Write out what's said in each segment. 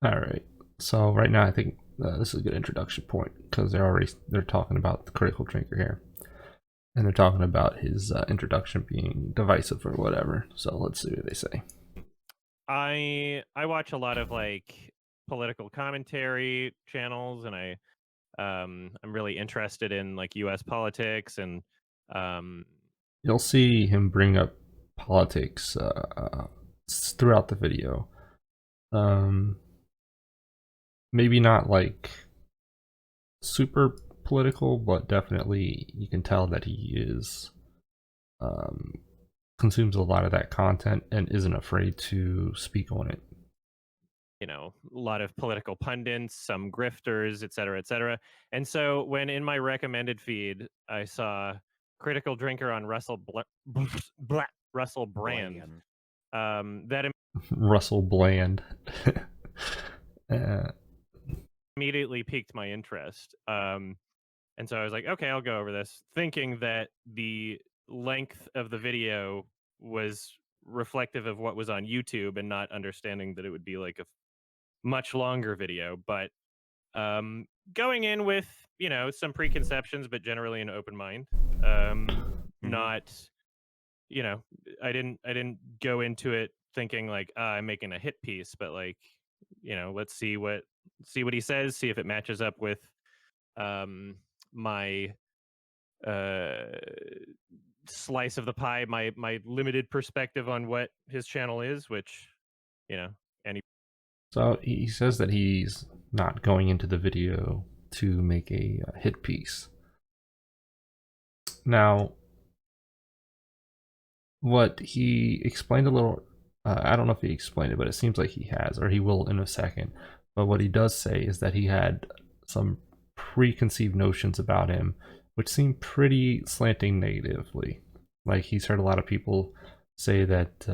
All right. So right now, I think this is a good introduction point because they're talking about the critical drinker here, and they're talking about his introduction being divisive or whatever. So let's see what they say. I watch a lot of like political commentary channels, and I'm really interested in like U.S. politics and um, You'll see him bring up politics throughout the video. Um, Maybe not like super political, but definitely you can tell that he is um, consumes a lot of that content and isn't afraid to speak on it. a lot of political pundits, some grifters, et cetera, et cetera. And so when in my recommended feed I saw critical drinker on Russell Brand, Bland. that Russell Bland. uh, immediately piqued my interest. And so I was like, okay, I'll go over this, thinking that the length of the video was reflective of what was on YouTube and not understanding that it would be like a much longer video. But um, going in with, some preconceptions, but generally an open mind. Mhm. Not, you know, I didn't go into it thinking like, I'm making a hit piece, but like, let's see what he says, see if it matches up with um my uh slice of the pie, my limited perspective on what his channel is, which you know any so he says that he's not going into the video to make a hit piece. Now, what he explained a little, I don't know if he explained it, but it seems like he has, or he will in a second. But what he does say is that he had some preconceived notions about him, which seem pretty slanting negatively. Like he's heard a lot of people say that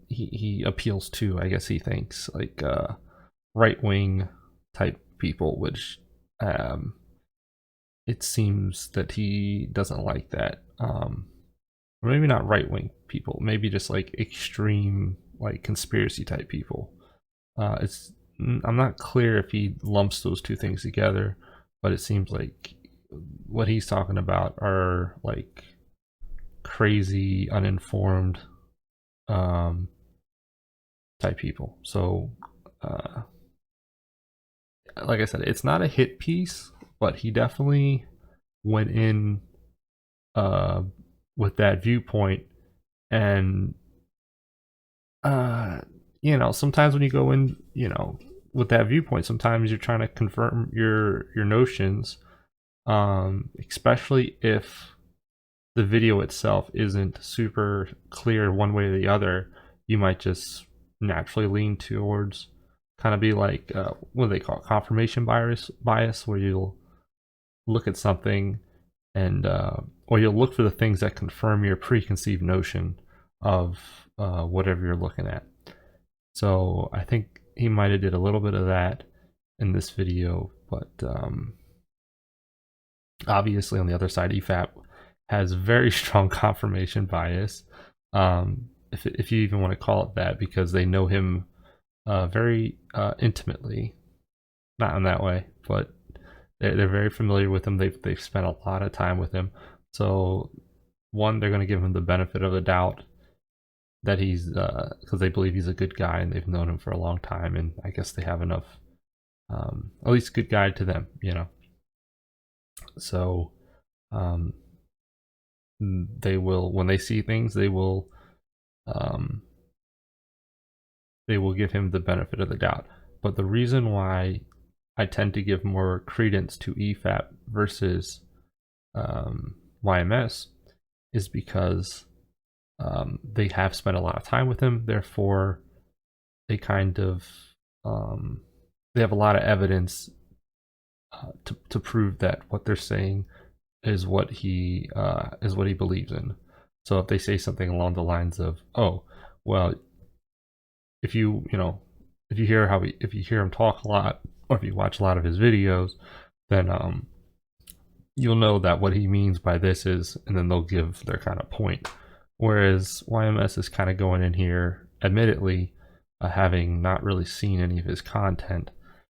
he appeals to, I guess he thinks, like right wing type people, which um, it seems that he doesn't like that. Or maybe not right wing people, maybe just like extreme, like conspiracy type people. It's I'm not clear if he lumps those two things together, but it seems like what he's talking about are like crazy, uninformed um, type people. So, uh, like I said, it's not a hit piece, but he definitely went in uh, with that viewpoint. And uh, sometimes when you go in, with that viewpoint, sometimes you're trying to confirm your notions, especially if the video itself isn't super clear one way or the other. You might just naturally lean towards kind of be like what do they call it? Confirmation bias, where you'll look at something and or you'll look for the things that confirm your preconceived notion of whatever you're looking at. So I think he might have did a little bit of that in this video, but obviously on the other side, Efap has very strong confirmation bias, if you even want to call it that, because they know him very intimately. Not in that way, but they're very familiar with him. They've spent a lot of time with him. So one, they're going to give him the benefit of the doubt that he's because they believe he's a good guy and they've known him for a long time, and I guess they have enough, at least good guy to them. So um, they will, when they see things, um, they will give him the benefit of the doubt. But the reason why I tend to give more credence to EFAP versus YMS is because they have spent a lot of time with him. Therefore, they kind of um, they have a lot of evidence to prove that what they're saying is what he believes in. So if they say something along the lines of, "Oh, well, if if you hear him talk a lot, or if you watch a lot of his videos, then you'll know that what he means by this is," and then they'll give their kind of point. Whereas YMS is kind of going in here, admittedly, having not really seen any of his content,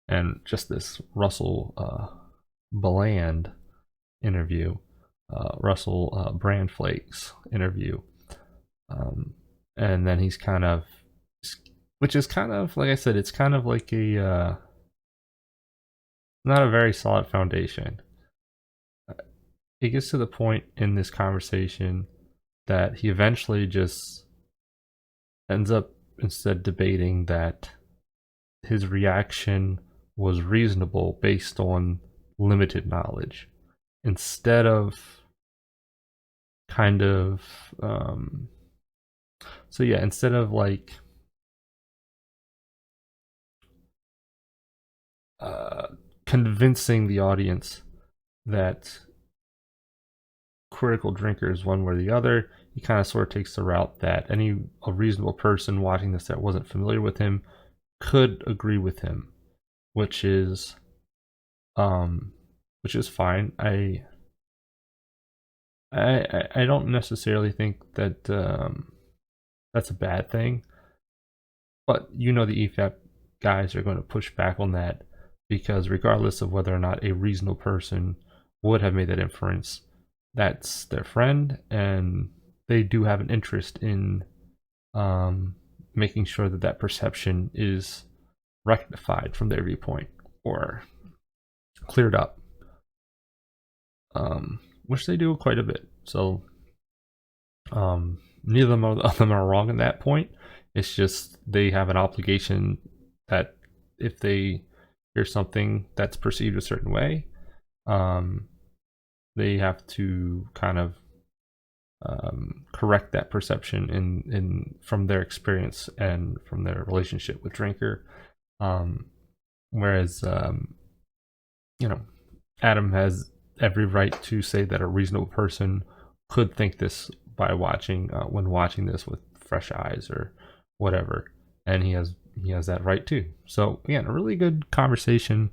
and just this Russell Bland interview, Russell Brandflake's interview, and then he's kind of, which is kind of like I said, it's kind of like a not a very solid foundation. It gets to the point in this conversation that he eventually just ends up instead debating that his reaction was reasonable based on limited knowledge, instead of kind of instead of like convincing the audience that critical drinkers one way or the other, he kind of sort of takes the route that a reasonable person watching this that wasn't familiar with him could agree with him, which is fine. I don't necessarily think that that's a bad thing, but the EFAP guys are going to push back on that, because regardless of whether or not a reasonable person would have made that inference, that's their friend, and they do have an interest in making sure that that perception is rectified from their viewpoint or cleared up, which they do quite a bit. So neither of them are wrong at that point. It's just they have an obligation that if they hear something that's perceived a certain way, they have to kind of correct that perception in from their experience and from their relationship with drinker. Whereas Adam has every right to say that a reasonable person could think this by watching when watching this with fresh eyes or whatever, and he has that right too. So again, a really good conversation,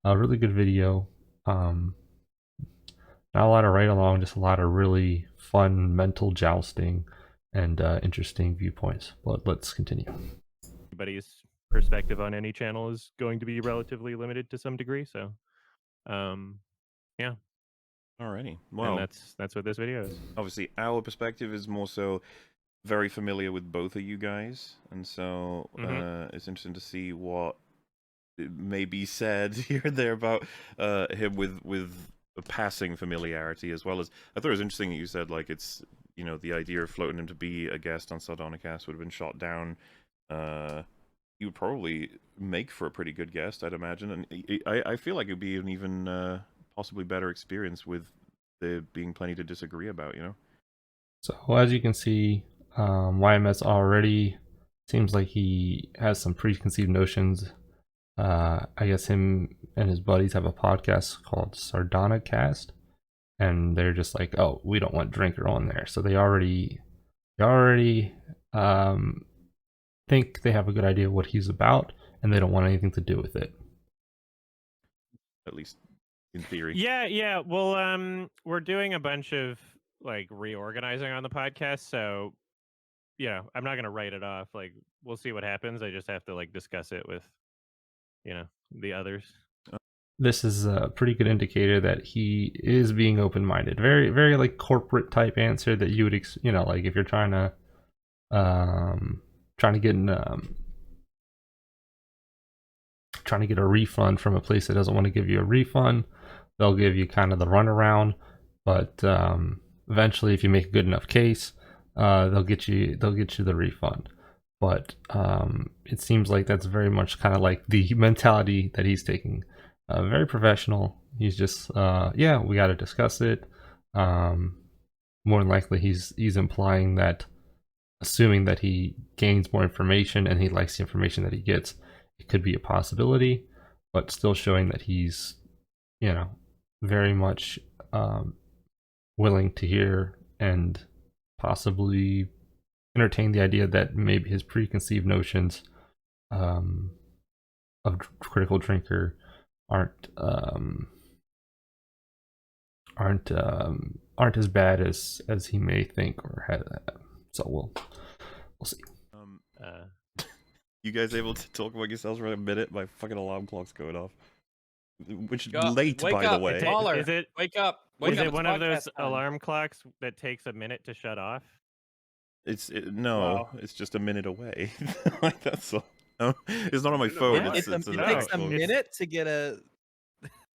a really good video. Not a lot of right along, just a lot of really fun mental jousting and interesting viewpoints. But let's continue. Everybody's perspective on any channel is going to be relatively limited to some degree. So, yeah. Alrighty. Well, and that's what this video is. Obviously, our perspective is more so very familiar with both of you guys, and so it's interesting to see what may be said here and there about him with a passing familiarity, as well as I thought it was interesting that you said like it's the idea of floating him to be a guest on Sardonicast would have been shot down. You would probably make for a pretty good guest, I'd imagine, and I feel like it'd be an even possibly better experience with there being plenty to disagree about, So as you can see, YMS already seems like he has some preconceived notions. I guess him and his buddies have a podcast called Sardonicast, and they're just like, oh, we don't want Drinker on there. So they already think they have a good idea what he's about, and they don't want anything to do with it. At least in theory. Yeah. Well, we're doing a bunch of like reorganizing on the podcast, so I'm not gonna write it off. Like, we'll see what happens. I just have to like discuss it with the others. This is a pretty good indicator that he is being open-minded. Very, very like corporate type answer that you would, like if you're trying to get a refund from a place that doesn't want to give you a refund, they'll give you kind of the runaround. But eventually, if you make a good enough case, they'll get you the refund. But it seems like that's very much kind of like the mentality that he's taking. Very professional. He's just yeah, we got to discuss it. More than likely, he's implying that, assuming that he gains more information and he likes the information that he gets, it could be a possibility, but still showing that he's very much willing to hear and possibly entertain the idea that maybe his preconceived notions of critical drinker aren't as bad as he may think or had. So we'll see. You guys able to talk among yourselves for a minute? My fucking alarm clock's going off. Which Go- late, wake by the up, way. Mahler. Is it Wake up. Wake is up. it It's one of those podcast time. alarm clocks that takes a minute to shut off? No, Wow. it's just a minute away. Like that's all. No, it's not on my phone. What? It's It an takes a actual. minute to get a.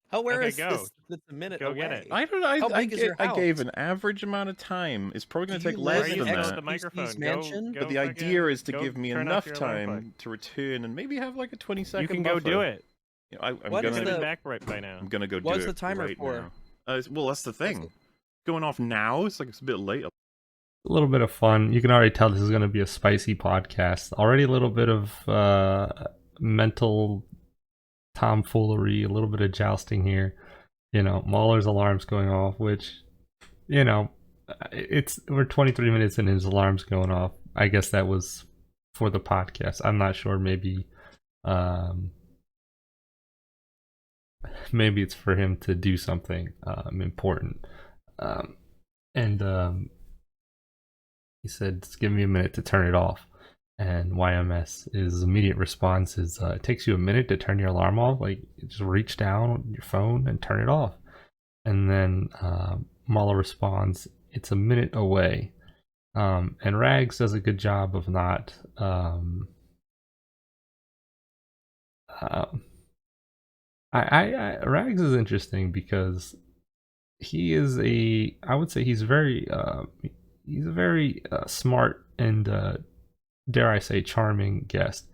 How where Okay, is go. this? That's a minute Go away. get it. I don't know. How big is your I gave house? an average amount of time. It's probably going Do to take you less live Where are you than supposed that. to the microphone? mansion? Go But the fucking- idea is to go give me turn off enough your alarm clock. time to return and maybe have like a 20-second You can go do it. You know, I'm What is You're gonna gonna the- be back right by now. I'm gonna go What's do the it timer right for? now. Well, that's the thing. Going off now. It's like it's a bit late. A little bit of fun. You can already tell this is going to be a spicy podcast. Already a little bit of mental tomfoolery, a little bit of jousting here. You know, Mahler's alarm's going off, which, you know, we're 23 minutes and his alarm's going off. I guess that was for the podcast. I'm not sure. Maybe it's for him to do something important. And he said, just give me a minute to turn it off. And YMS's immediate response is, it takes you a minute to turn your alarm off. Like, just reach down on your phone and turn it off. And then Mahler responds, it's a minute away. And Rags does a good job of not... Rags is interesting because he is I would say he's a very smart and dare I say charming guest,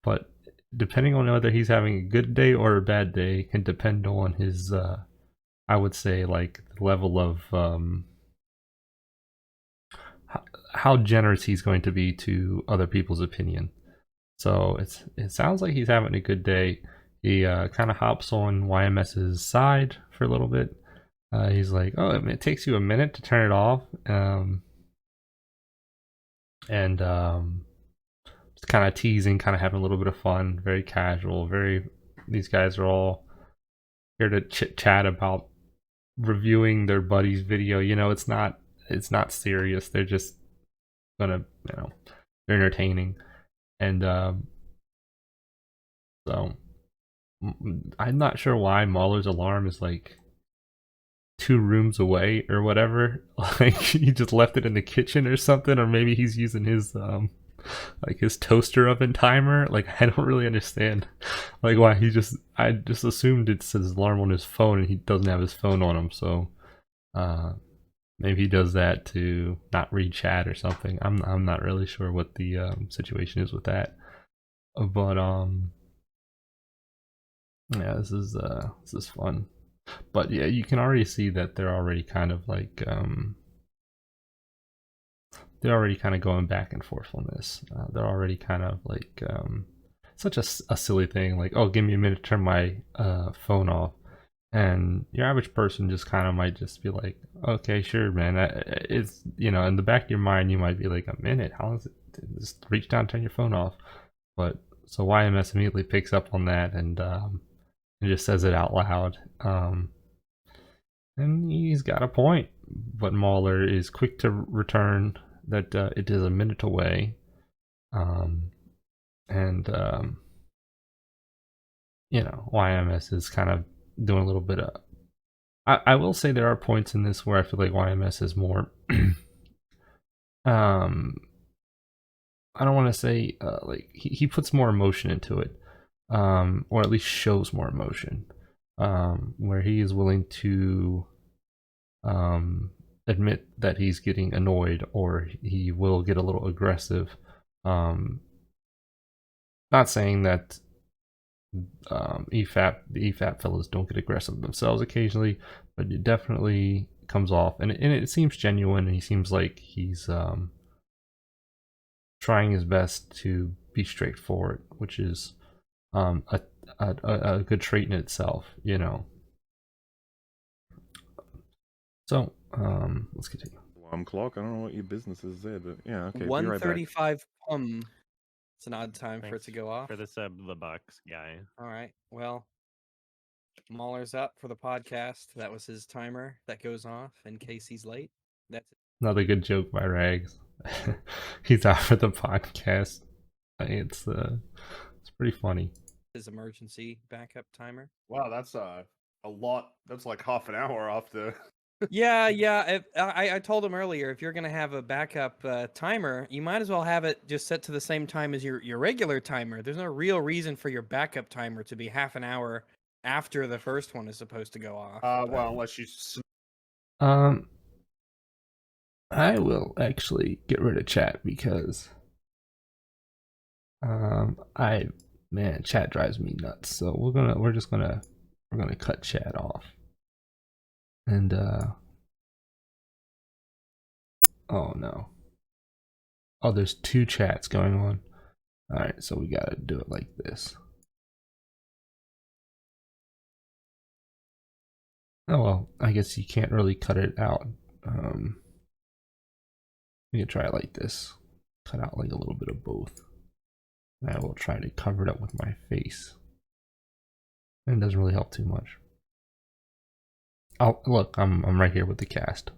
but depending on whether he's having a good day or a bad day can depend on his I would say like the level of how generous he's going to be to other people's opinion. So it sounds like he's having a good day. He kind of hops on YMS's side for a little bit. He's like, oh, it takes you a minute to turn it off. Just kind of teasing, kind of having a little bit of fun, very casual, these guys are all here to chit chat about reviewing their buddy's video. You know, it's not serious. They're just gonna, you know, they're entertaining. And so I'm not sure why Mahler's alarm is like 2 rooms away or whatever. Like he just left it in the kitchen or something, or maybe he's using his like his toaster oven timer. Like I don't really understand like why I just assumed it's his alarm on his phone and he doesn't have his phone on him. So maybe he does that to not read chat or something. I'm not really sure what the situation is with that. But yeah, this is fun. But yeah, you can already see that they're already kind of like they're already kind of going back and forth on this. They're already kind of like such a silly thing, like, oh, give me a minute to turn my phone off. And your average person just kind of might just be like, okay, sure, man. It's, you know, in the back of your mind, you might be like, a minute? How long is it? Just reach down, turn your phone off. But so YMS immediately picks up on that and just says it out loud. And he's got a point. But Mahler is quick to return that it is a minute away. You know, YMS is kind of doing a little bit of... I will say there are points in this where I feel like YMS is more... I don't want to say like he puts more emotion into it, or at least shows more emotion, where he is willing to admit that he's getting annoyed, or he will get a little aggressive. Not saying that the EFAP fellows don't get aggressive themselves occasionally, but it definitely comes off, and it seems genuine, and he seems like he's trying his best to be straightforward, which is a good trait in itself, you know. So let's continue. Alarm clock. I don't know what your business is there, but yeah, okay. 1:35 It's an odd time for it Thanks to go off. For the the box guy. All right. Well, Mahler's up for the podcast. That was his timer that goes off in case he's late. That's it. Another good joke by Rags. He's out for the podcast. It's pretty funny. His emergency backup timer. Wow, that's a lot. That's like half an hour after. Yeah. I told him earlier, if you're gonna have a backup timer, you might as well have it just set to the same time as your regular timer. There's no real reason for your backup timer to be half an hour after the first one is supposed to go off. Well, unless you. I will actually get rid of chat because chat drives me nuts. So we're gonna cut chat off. And oh no. Oh, there's two chats going on. All right, so we gotta do it like this. Oh well, I guess you can't really cut it out. We can try it like this. Cut out like a little bit of both. And I will try to cover it up with my face. And it doesn't really help too much. Oh, look, I'm right here with the cast.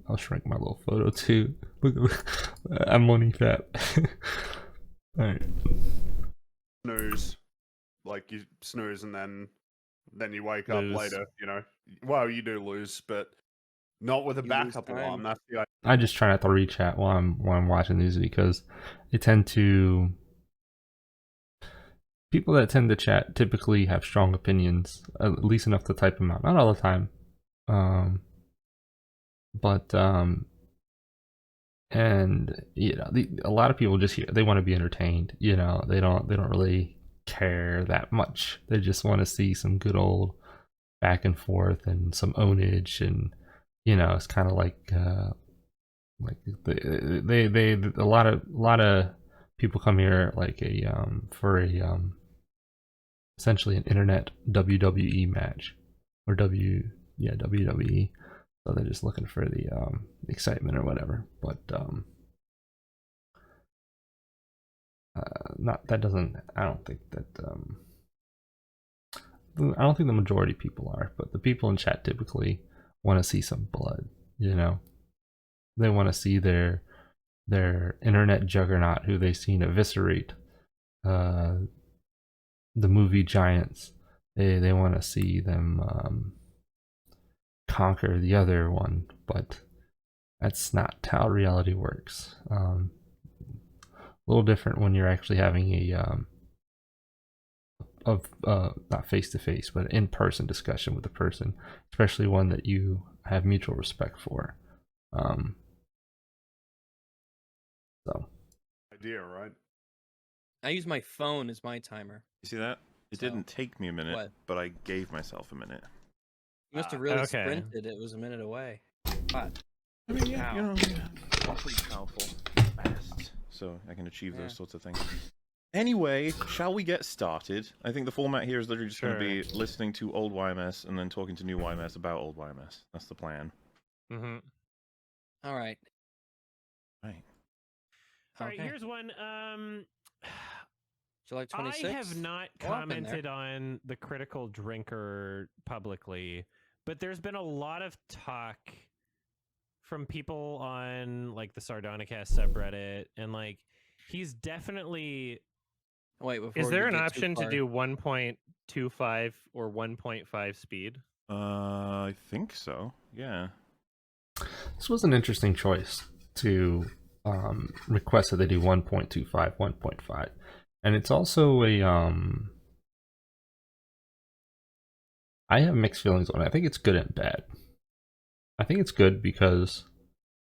I'll shrink my little photo too. Look, I'm on Efap. All right. Snooze, like you snooze and then you wake up Lose. later. You know, well, you do lose, but not with a You lose backup time. alarm. That's the idea. I just try not to read chat while I'm watching these because they tend to. People that tend to chat typically have strong opinions, at least enough to type them out. Not all the time, but and you know, a lot of people just they want to be entertained. You know, they don't really care that much. They just want to see some good old back and forth and some ownage, and you know, it's kind of like they a lot of people come here like for a essentially an internet WWE match or WWE. So they're just looking for the excitement or whatever. But not that doesn't. I don't think that. I don't think the majority of people are, but the people in chat typically want to see some blood. You know, they want to see their internet juggernaut who they've seen eviscerate the movie giants. They want to see them conquer the other one, but that's not how reality works. A little different when you're actually having a not face to face, but in person discussion with a person, especially one that you have mutual respect for. So Idea, right? I use my phone as my timer. You see that? It So, didn't take me a minute, what? but I gave myself a minute. You must have really okay. sprinted. It was a minute away. What? I mean, yeah, Wow. you know, I'm pretty powerful, fast, so I can achieve Yeah. those sorts of things. Anyway, shall we get started? I think the format here is literally just going to be listening to old YMS and then talking to new YMS about old YMS. That's the plan. Mm-hmm. All right. Right. All right, Okay. here's one. July 26th. I have not Go up in there. commented on the critical drinker publicly, but there's been a lot of talk from people on like the Sardonicast subreddit, and like he's definitely. Wait, before Is we there an get too option to far. do 1.25 or 1.5 speed? I think so. Yeah. this was an interesting choice to request that they do 1.25, 1.5, and it's also a I have mixed feelings on it. I think it's good and bad. I think it's good because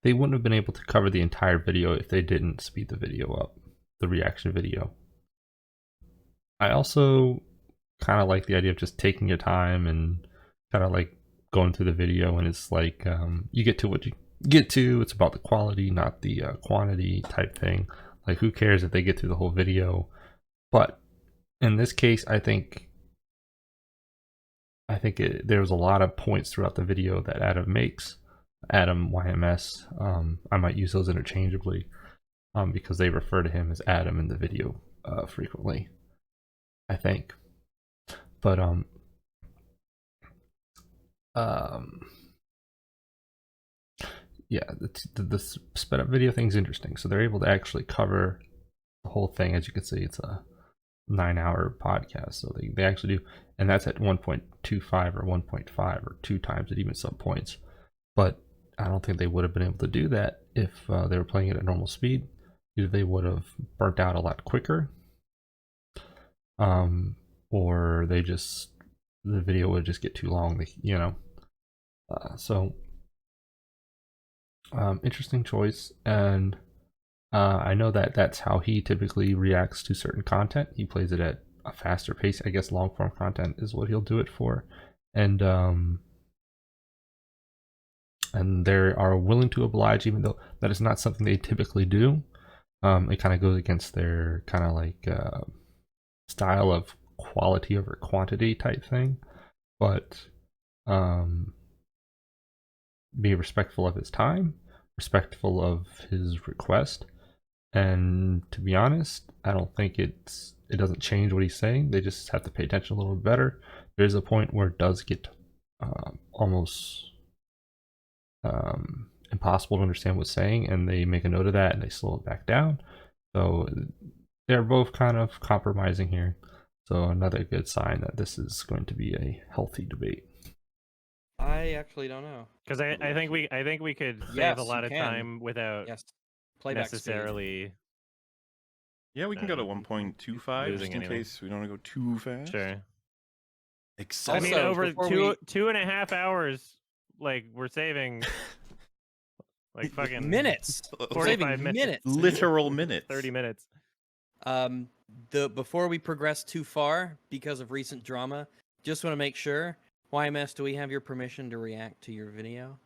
they wouldn't have been able to cover the entire video if they didn't speed the video up, the reaction video. I also kind of like the idea of just taking your time and kind of like going through the video, and it's like you get to what you get to. It's about the quality, not the quantity type thing. Like, who cares if they get through the whole video? But in this case, I think there was a lot of points throughout the video that Adam makes. Adam YMS. I might use those interchangeably because they refer to him as Adam in the video frequently, I think. But yeah, the sped up video thing's interesting. So they're able to actually cover the whole thing, as you can see, it's a 9-hour podcast, so they actually do, and that's at 1.25 or 1.5 or 2 times at even some points. But I don't think they would have been able to do that if they were playing it at normal speed. Either they would have burnt out a lot quicker, or the video would just get too long, so interesting choice. And I know that that's how he typically reacts to certain content. He plays it at a faster pace. I guess long form content is what he'll do it for, and they are willing to oblige, even though that is not something they typically do. It kind of goes against their kind of like style of quality over quantity type thing, but be respectful of his time, respectful of his request. And to be honest, I don't think it doesn't change what he's saying. They just have to pay attention a little bit better. There's a point where it does get almost impossible to understand what's saying, and they make a note of that and they slow it back down. So they're both kind of compromising here. So another good sign that this is going to be a healthy debate. I actually don't know. Because I think we could save Yes, a lot you of can. time without Yes, playback speed. necessarily. Yeah, we can go to 1.25 losing just in anything. case we don't want to go too fast. Sure. Except I mean, Also, over before two we- 2.5 hours, like we're saving like fucking Minutes. We're 45 saving minutes. literal minutes. 30 minutes. Before we progress too far because of recent drama, just want to make sure. YMS, do we have your permission to react to your video?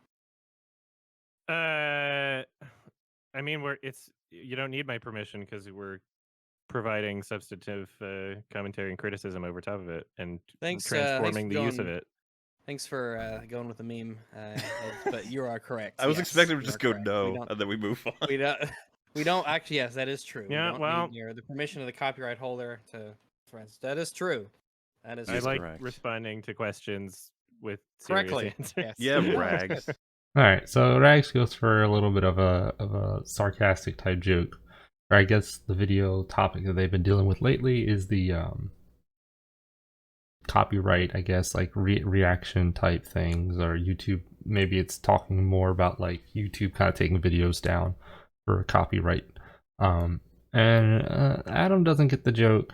I mean, you don't need my permission because we're providing substantive commentary and criticism over top of it and Thanks, transforming thanks the for use of going- it. Thanks for going with the meme, but you are correct. I was yes, expecting to you just are go correct. no, and then we move on. We don't. We don't actually. Yes, that is true. Yeah, we don't well- need the permission of the copyright holder to. That is true. That is. I Yes, true. like correct. responding to questions with serious correctly. answers. Yes. Yeah, Rags. All right, so Rags goes for a little bit of a sarcastic type joke. Or I guess the video topic that they've been dealing with lately is the copyright, I guess, like reaction type things, or YouTube. Maybe it's talking more about like YouTube kind of taking videos down for copyright. And Adam doesn't get the joke.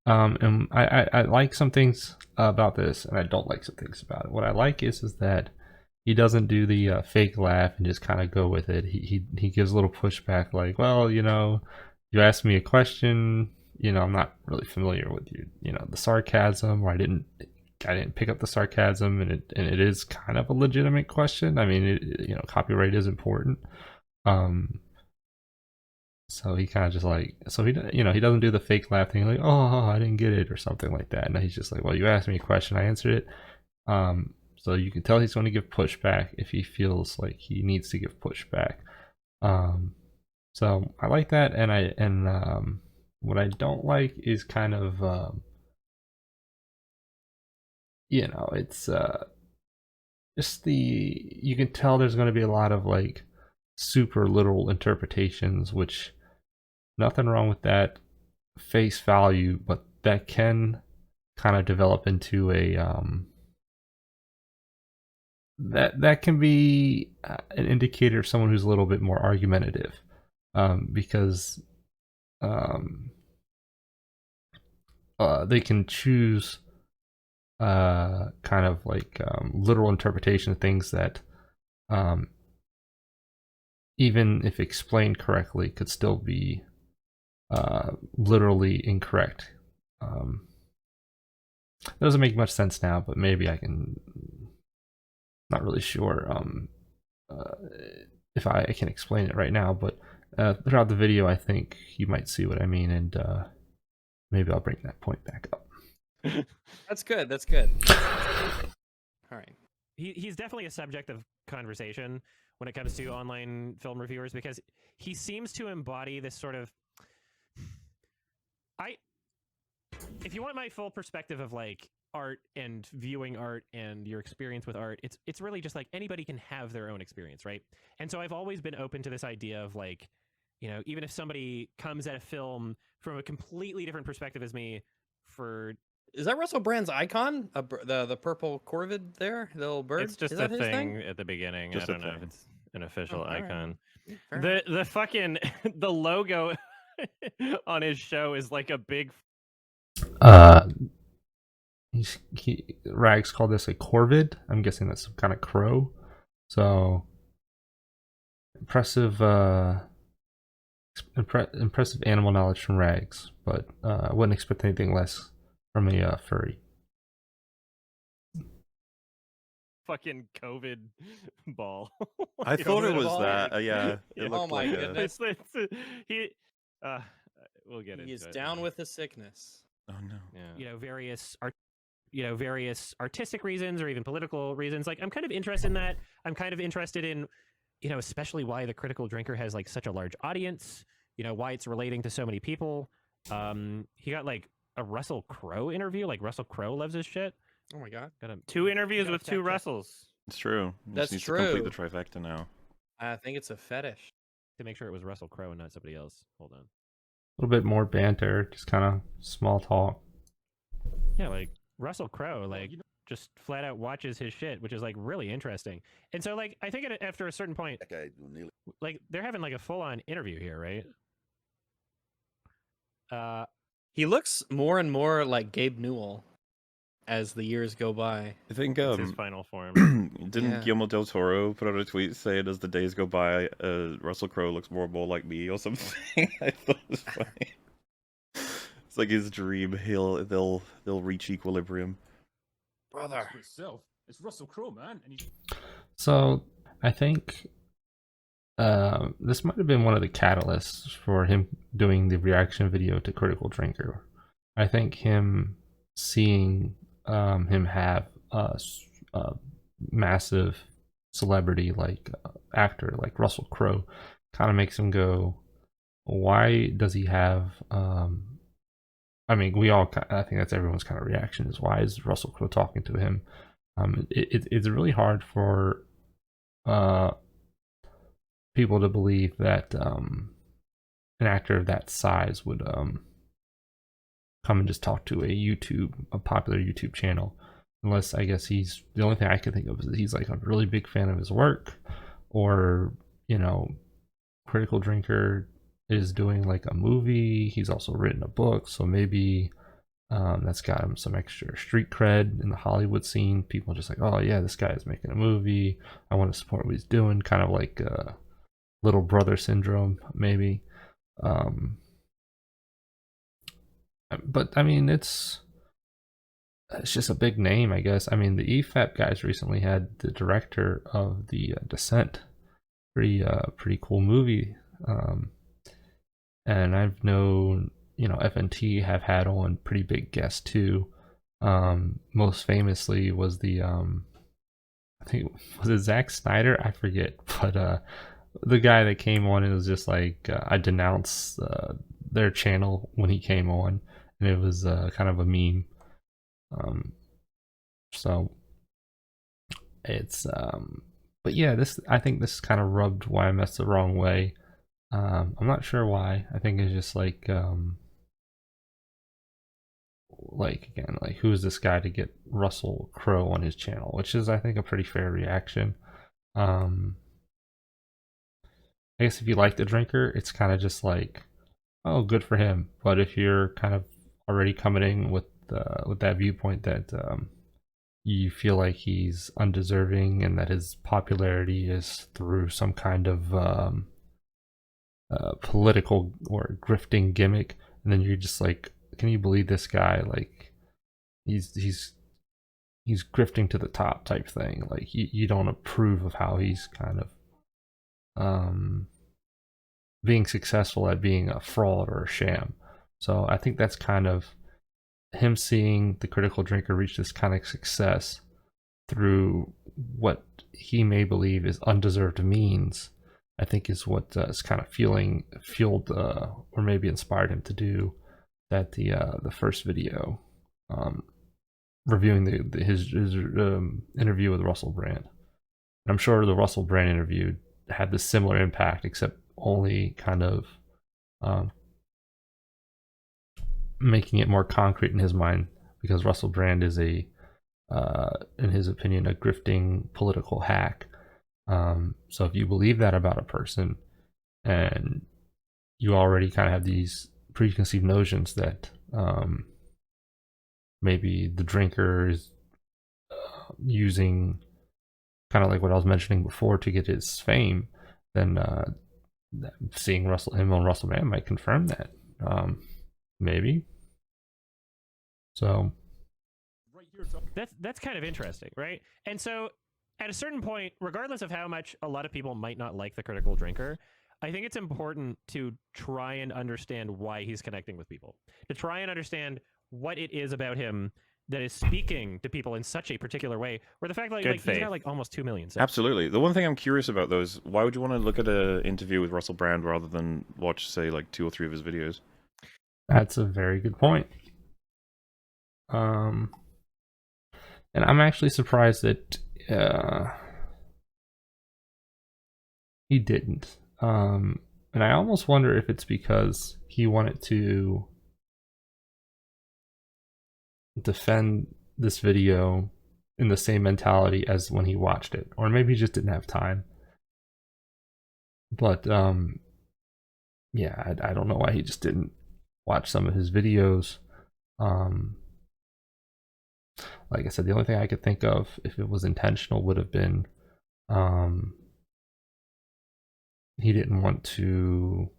And I like some things about this, and I don't like some things about it. What I like is that he doesn't do the fake laugh and just kind of go with it. He gives a little pushback, like, well, you asked me a question, I'm not really familiar with the sarcasm, or I didn't pick up the sarcasm, and it is kind of a legitimate question. I mean, copyright is important. So he kind of just like, he doesn't do the fake laugh thing, like, oh, I didn't get it or something like that. No, he's just like, well, you asked me a question, I answered it. So you can tell he's going to give pushback if he feels like he needs to give pushback. So I like that, and what I don't like is kind of, it's just you can tell there's going to be a lot of like super literal interpretations, which nothing wrong with that face value, but that can kind of develop into a that can be an indicator of someone who's a little bit more argumentative, because they can choose kind of like literal interpretation of things that even if explained correctly could still be literally incorrect. That doesn't make much sense now, but maybe I can. Not really sure if I can explain it right now, but throughout the video, I think you might see what I mean, and maybe I'll bring that point back up. That's good. That's good. All right. He's definitely a subject of conversation when it comes to online film reviewers, because he seems to embody this sort of. If you want my full perspective of like art and viewing art and your experience with art, it's really just like anybody can have their own experience, right? And so I've always been open to this idea of like even if somebody comes at a film from a completely different perspective as me, is that Russell Brand's icon? The purple corvid there, the little bird. It's just is a that his thing at the beginning. Just I a don't know if thing. it's an official all right. icon. Fair enough. The fucking the logo on his show is like a big. Rags called this a corvid. I'm guessing that's some kind of crow. So impressive, impressive animal knowledge from Rags, but I wouldn't expect anything less from a furry. Fucking COVID ball. I thought it COVID was ball? that. Yeah, Yeah. it Oh looked my like goodness. He. We'll get into He is it. down with the sickness. Oh no. Yeah. Various artistic reasons or even political reasons. Like, I'm kind of interested in that. I'm kind of interested in, especially why the Critical Drinker has like such a large audience. Why it's relating to so many people. He got like a Russell Crowe interview. Like, Russell Crowe loves his shit. Oh my god. Got two interviews gotta with fact two check. Russells It's true. He That's just needs to complete the true. trifecta now. I think it's a fetish. to make sure it was Russell Crowe and not somebody else. Hold on. A little bit more banter, just kind of small talk. Yeah, like Russell Crowe, like just flat out watches his shit, which is like really interesting. And so, like, I think after a certain point, like they're having like a full on interview here, right? He looks more and more like Gabe Newell as the years go by. I think It's his final form. didn't Yeah. Guillermo del Toro put out a tweet saying as the days go by, Russell Crowe looks more and more like me or something? I thought it was funny. It's like his dream. They'll reach equilibrium. Brother. Itself, it's Russell Crowe, man, and he's So I think this might have been one of the catalysts for him doing the reaction video to Critical Drinker. I think him seeing him have a massive celebrity like actor like Russell Crowe kind of makes him go, why does he have I mean, I think that's everyone's kind of reaction is, why is Russell Crowe talking to him? It's really hard for people to believe that an actor of that size would come and just talk to a popular YouTube channel, unless I guess the only thing I can think of is that he's like a really big fan of his work, or Critical Drinker is doing like a movie. He's also written a book, so maybe that's got him some extra street cred in the Hollywood scene. People are just like, oh yeah, this guy is making a movie, I want to support what he's doing, kind of like little brother syndrome maybe. But I mean, it's just a big name, I guess. I mean, the Efap guys recently had the director of the Descent, pretty cool movie. And I've known, FNT have had on pretty big guests too. Most famously was the I think, was it Zack Snyder? I forget, but the guy that came on, it was just like I denounced their channel when he came on, and it was kind of a meme. So it's but yeah, I think this kind of rubbed YMS the wrong way. I'm not sure why. I think it's just like again, like, who's this guy to get Russell Crowe on his channel, which is, I think, a pretty fair reaction. I guess if you like The Drinker, it's kind of just like, oh, good for him. But if you're kind of already coming in with that viewpoint that you feel like he's undeserving and that his popularity is through some kind of political or grifting gimmick, and then you're just like, can you believe this guy? Like, he's grifting to the top type thing. Like, you don't approve of how he's kind of being successful at being a fraud or a sham. So I think that's kind of him seeing the Critical Drinker reach this kind of success through what he may believe is undeserved means, I think is what is kind of fueled or maybe inspired him to do that the first video reviewing his interview with Russell Brand. And I'm sure the Russell Brand interview had the similar impact, except only kind of making it more concrete in his mind, because Russell Brand is in his opinion, a grifting political hack. So if you believe that about a person, and you already kind of have these preconceived notions that maybe the drinker is using, kind of like what I was mentioning before, to get his fame, then seeing him on Russell Brand might confirm that. Maybe. So Right here, Tom. That's kind of interesting, right? And so at a certain point, regardless of how much a lot of people might not like the critical drinker, I think it's important to try and understand why he's connecting with people, to try and understand what it is about him that is speaking to people in such a particular way, where the fact that Good he's faith. got like almost 2 million. Absolutely. The one thing I'm curious about, though, is why would you want to look at an interview with Russell Brand rather than watch, say, like 2 or 3 of his videos? that's a very good point. And I'm actually surprised that he didn't. And I almost wonder if it's because he wanted to defend this video in the same mentality as when he watched it, or maybe he just didn't have time. But yeah, I don't know why he just didn't watch some of his videos. Like I said, the only thing I could think of, if it was intentional, would have been he didn't want to.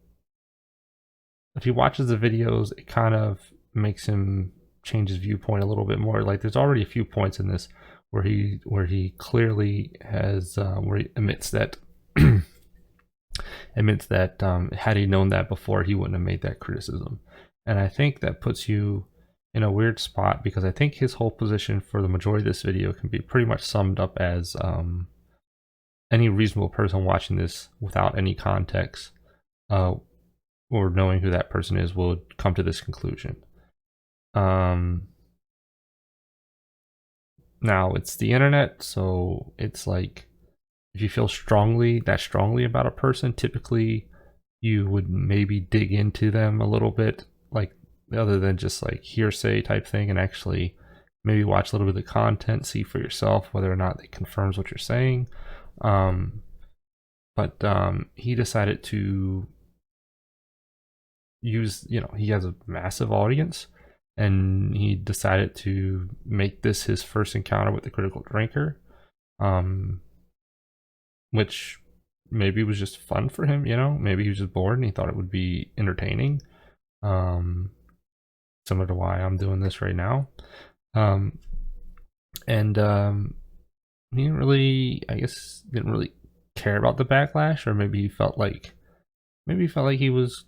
If he watches the videos, it kind of makes him change his viewpoint a little bit more. Like, there's already a few points in this where he clearly has where he admits that had he known that before, he wouldn't have made that criticism. And I think that puts you in a weird spot, because I think his whole position for the majority of this video can be pretty much summed up as any reasonable person watching this without any context or knowing who that person is will come to this conclusion. Now it's the internet, so it's like, if you feel strongly about a person, typically you would maybe dig into them a little bit, like, other than just like hearsay type thing, and actually maybe watch a little bit of the content, see for yourself whether or not it confirms what you're saying. But he decided to use, he has a massive audience, and he decided to make this his first encounter with the critical drinker, which maybe was just fun for him. Maybe he was just bored and he thought it would be entertaining, similar to why I'm doing this right now. And he didn't really, care about the backlash, or maybe he felt like he was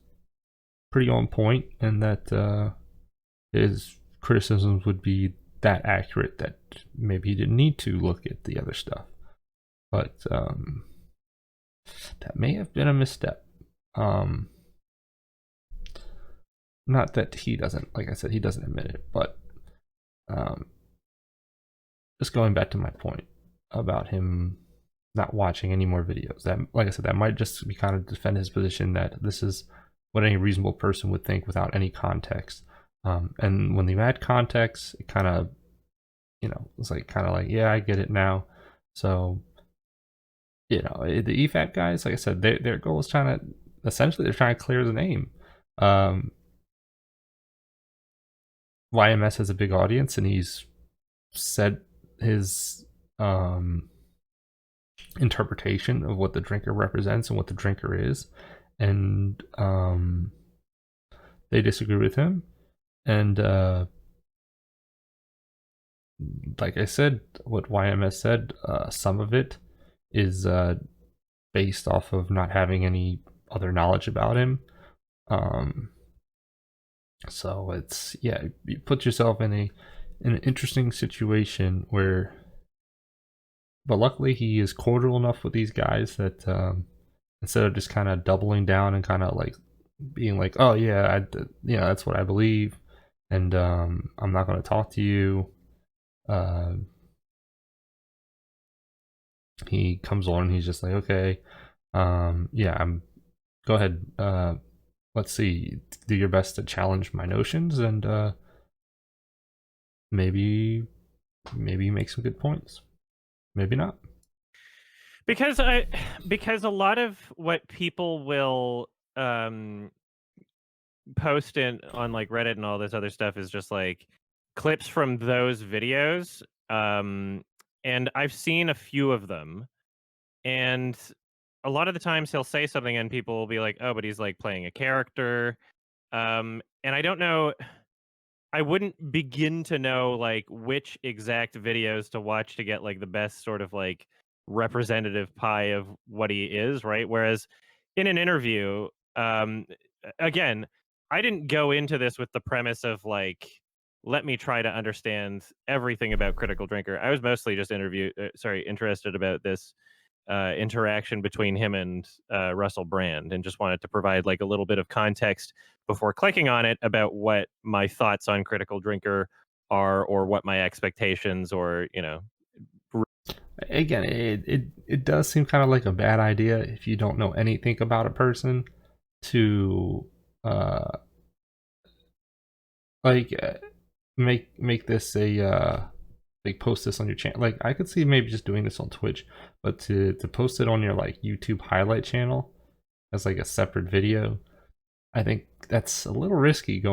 pretty on point, and that his criticisms would be that accurate that maybe he didn't need to look at the other stuff. But that may have been a misstep. Not that he doesn't, like I said, he doesn't admit it, but just going back to my point about him not watching any more videos, that, like I said, that might just be kind of defend his position that this is what any reasonable person would think without any context. And when you add context, it kind of, it's like yeah, I get it now. So, the Efap guys, like I said, their goal is they're trying to clear the name. YMS has a big audience, and he's said his interpretation of what the drinker represents and what the drinker is, and they disagree with him. And like I said, what YMS said, some of it is based off of not having any other knowledge about him. So it's, yeah, you put yourself in an interesting situation where, but luckily he is cordial enough with these guys that instead of just kind of doubling down and kind of like being like, oh yeah, that's what I believe, and I'm not going to talk to you. He comes on and he's just like, okay, yeah, go ahead. Let's see. Do your best to challenge my notions, and maybe make some good points. Maybe not. Because because a lot of what people will post on like Reddit and all this other stuff is just like clips from those videos. And I've seen a few of them, and a lot of the times he'll say something and people will be like, "Oh, but he's like playing a character." And I don't know, I wouldn't begin to know like which exact videos to watch to get like the best sort of like representative pie of what he is, right? Whereas in an interview, again, I didn't go into this with the premise of like, let me try to understand everything about Critical Drinker. I was mostly just interested about this interaction between him and Russell Brand, and just wanted to provide like a little bit of context before clicking on it about what my thoughts on Critical Drinker are, or what my expectations, or Again, it does seem kind of like a bad idea if you don't know anything about a person to like make this a like post this on your channel. Like I could see maybe just doing this on Twitch, but to post it on your like YouTube highlight channel as like a separate video, I think that's a little risky.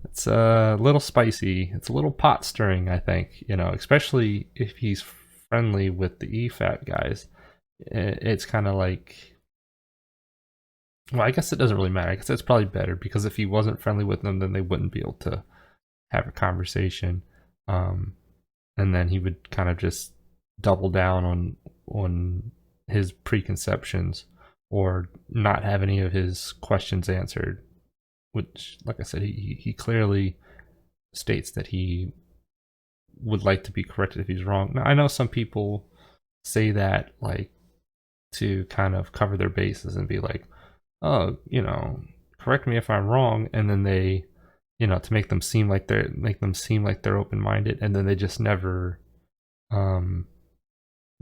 It's a little spicy. It's a little pot stirring, I think, especially if he's friendly with the Efap guys. It's kind of like, well, I guess it doesn't really matter. I guess that's probably better, because if he wasn't friendly with them, then they wouldn't be able to have a conversation. And then he would kind of just double down on his preconceptions, or not have any of his questions answered, which, like I said, he clearly states that he would like to be corrected if he's wrong. Now, I know some people say that like to kind of cover their bases and be like, oh, correct me if I'm wrong, and then they, to make them seem like they're open-minded, and then they just never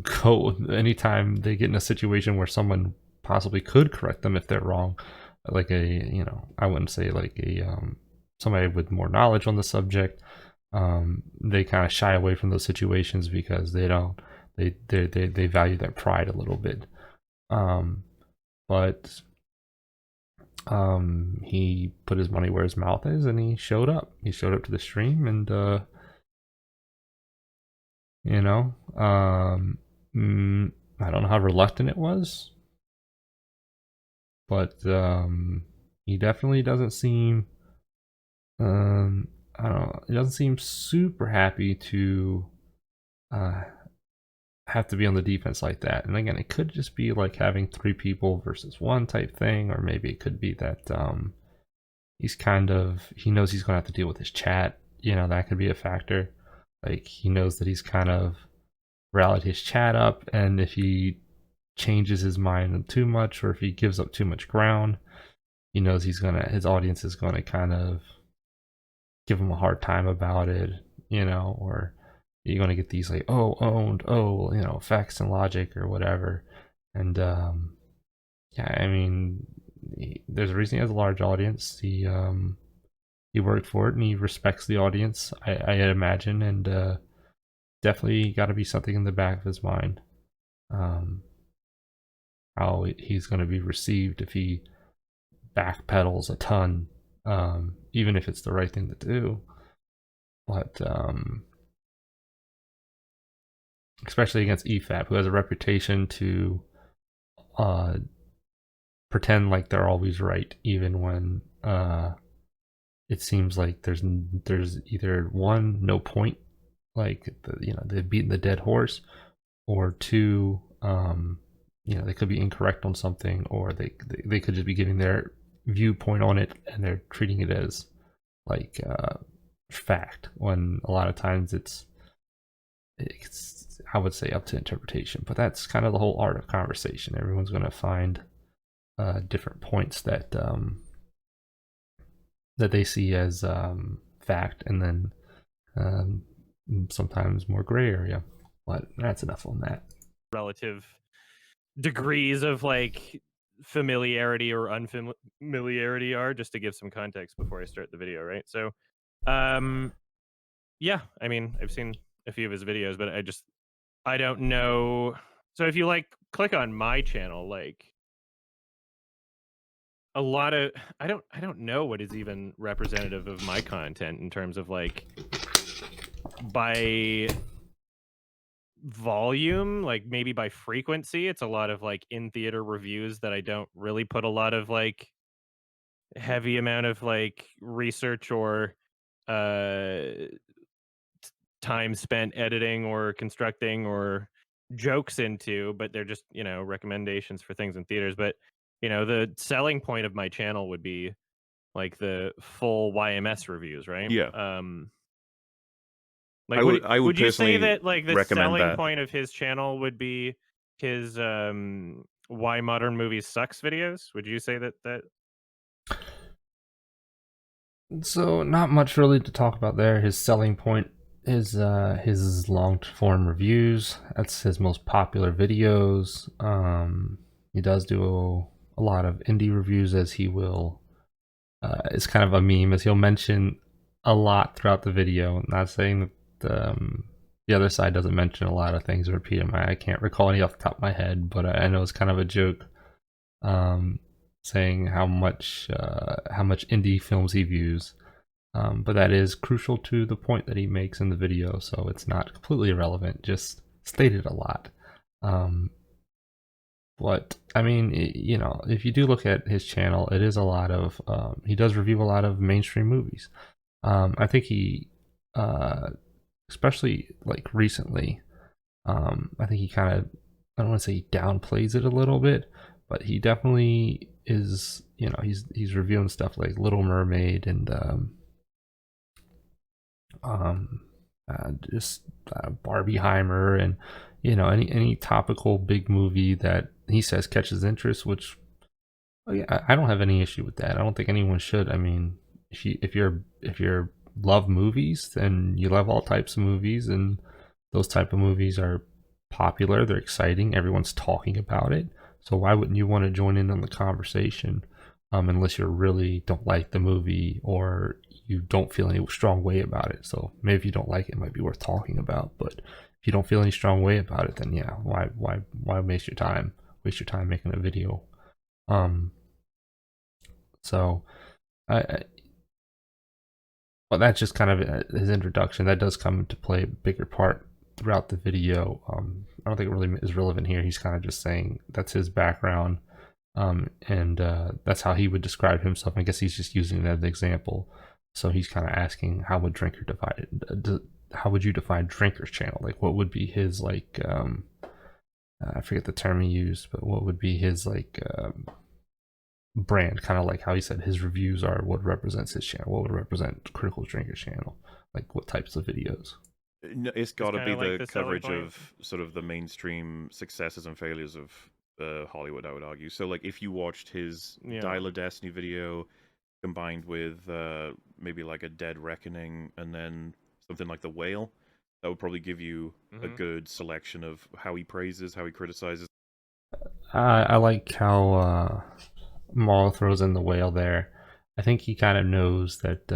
go anytime they get in a situation where someone possibly could correct them if they're wrong, like I wouldn't say like somebody with more knowledge on the subject. They kind of shy away from those situations because they value their pride a little bit. But he put his money where his mouth is, and he showed up to the stream, and I don't know how reluctant it was, but he definitely doesn't seem I don't know, he doesn't seem super happy to have to be on the defense like that. And again, it could just be like having 3 people versus 1 type thing, or maybe it could be that he knows he's gonna have to deal with his chat. That could be a factor. Like, he knows that he's kind of rallied his chat up, and if he changes his mind too much, or if he gives up too much ground, he knows his audience is gonna kind of give him a hard time about it, or you're going to get these like, oh, owned, facts and logic or whatever. And yeah, I mean, there's a reason he has a large audience. He worked for it, and he respects the audience, I imagine, and definitely got to be something in the back of his mind, how he's going to be received if he backpedals a ton, even if it's the right thing to do. But especially against Efap, who has a reputation to pretend like they're always right, even when it seems like there's either 1, no point, like they've beaten the dead horse, or 2, they could be incorrect on something, or they could just be giving their viewpoint on it, and they're treating it as like fact, when a lot of times it's I would say up to interpretation. But that's kind of the whole art of conversation. Everyone's going to find different points that they see as fact, and then sometimes more gray area. But that's enough on that. relative degrees of like familiarity or unfamiliarity are, just to give some context before I start the video, right? So, yeah, I mean, I've seen a few of his videos, but I don't know. So if you like click on my channel, like a lot of I don't know what is even representative of my content in terms of like by volume, like maybe by frequency. It's a lot of like in theater reviews that I don't really put a lot of like heavy amount of like research or uh time spent editing or constructing or jokes into, but they're just, recommendations for things in theaters. But, the selling point of my channel would be like the full YMS reviews, right? Yeah. Like I would would you say personally that like the recommend selling that. point of his channel would be his why modern movies sucks videos? Would you say that So not much really to talk about there. His selling point is his long form reviews. That's his most popular videos. He does do a lot of indie reviews, as he will. It's kind of a meme, as he'll mention a lot throughout the video. Not saying that the other side doesn't mention a lot of things or repeat them. I can't recall any off the top of my head, but I know it's kind of a joke. Saying how much indie films he views, but that is crucial to the point that he makes in the video, so it's not completely irrelevant, just stated a lot. But I mean, if you do look at his channel, it is a lot of he does review a lot of mainstream movies. I think he especially like recently, I think he kind of, I don't want to say he downplays it a little bit, but he definitely is, he's reviewing stuff like Little Mermaid and just Barbieheimer, and any topical big movie that he says catches interest, which I don't have any issue with that. I don't think anyone should. I mean, if you're love movies, then you love all types of movies, and those type of movies are popular, they're exciting, everyone's talking about it. So why wouldn't you want to join in on the conversation? Unless you really don't like the movie or you don't feel any strong way about it. So maybe if you don't like it, it might be worth talking about. But if you don't feel any strong way about it, then yeah, why waste your time? Waste your time making a video. So well, that's just kind of his introduction. That does come into play a bigger part throughout the video. I don't think it really is relevant here. He's kind of just saying that's his background, and that's how he would describe himself. I guess he's just using it as an example. So he's kind of asking, how would Drinker divide it? How would you define Drinker's channel? Like, what would be his like? I forget the term he used, but what would be his like brand? Kind of like how he said his reviews are what represents his channel. What would represent Critical Drinker's channel? Like, what types of videos? It's got to be like the the selling coverage point. of sort of the mainstream successes and failures of Hollywood, I would argue. So, like, if you watched his Dial of Destiny video combined with maybe like a Dead Reckoning and then something like The Whale, that would probably give you a good selection of how he praises, how he criticizes. I like how Maul throws in The Whale there. I think he kind of knows that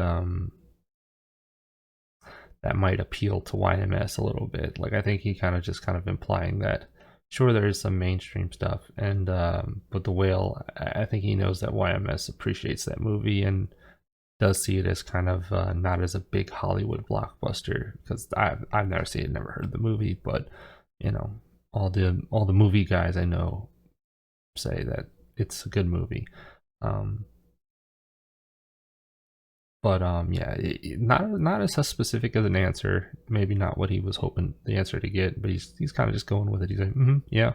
that might appeal to YMS a little bit. Like, I think he kind of implying that sure, there is some mainstream stuff, and but The Whale, I think he knows that YMS appreciates that movie and does see it as kind of not as a big Hollywood blockbuster, because I've never seen it, never heard of the movie, but all the movie guys I know say that it's a good movie. But yeah, not as specific as an answer. Maybe not what he was hoping the answer to get, but he's kind of just going with it. He's like, yeah.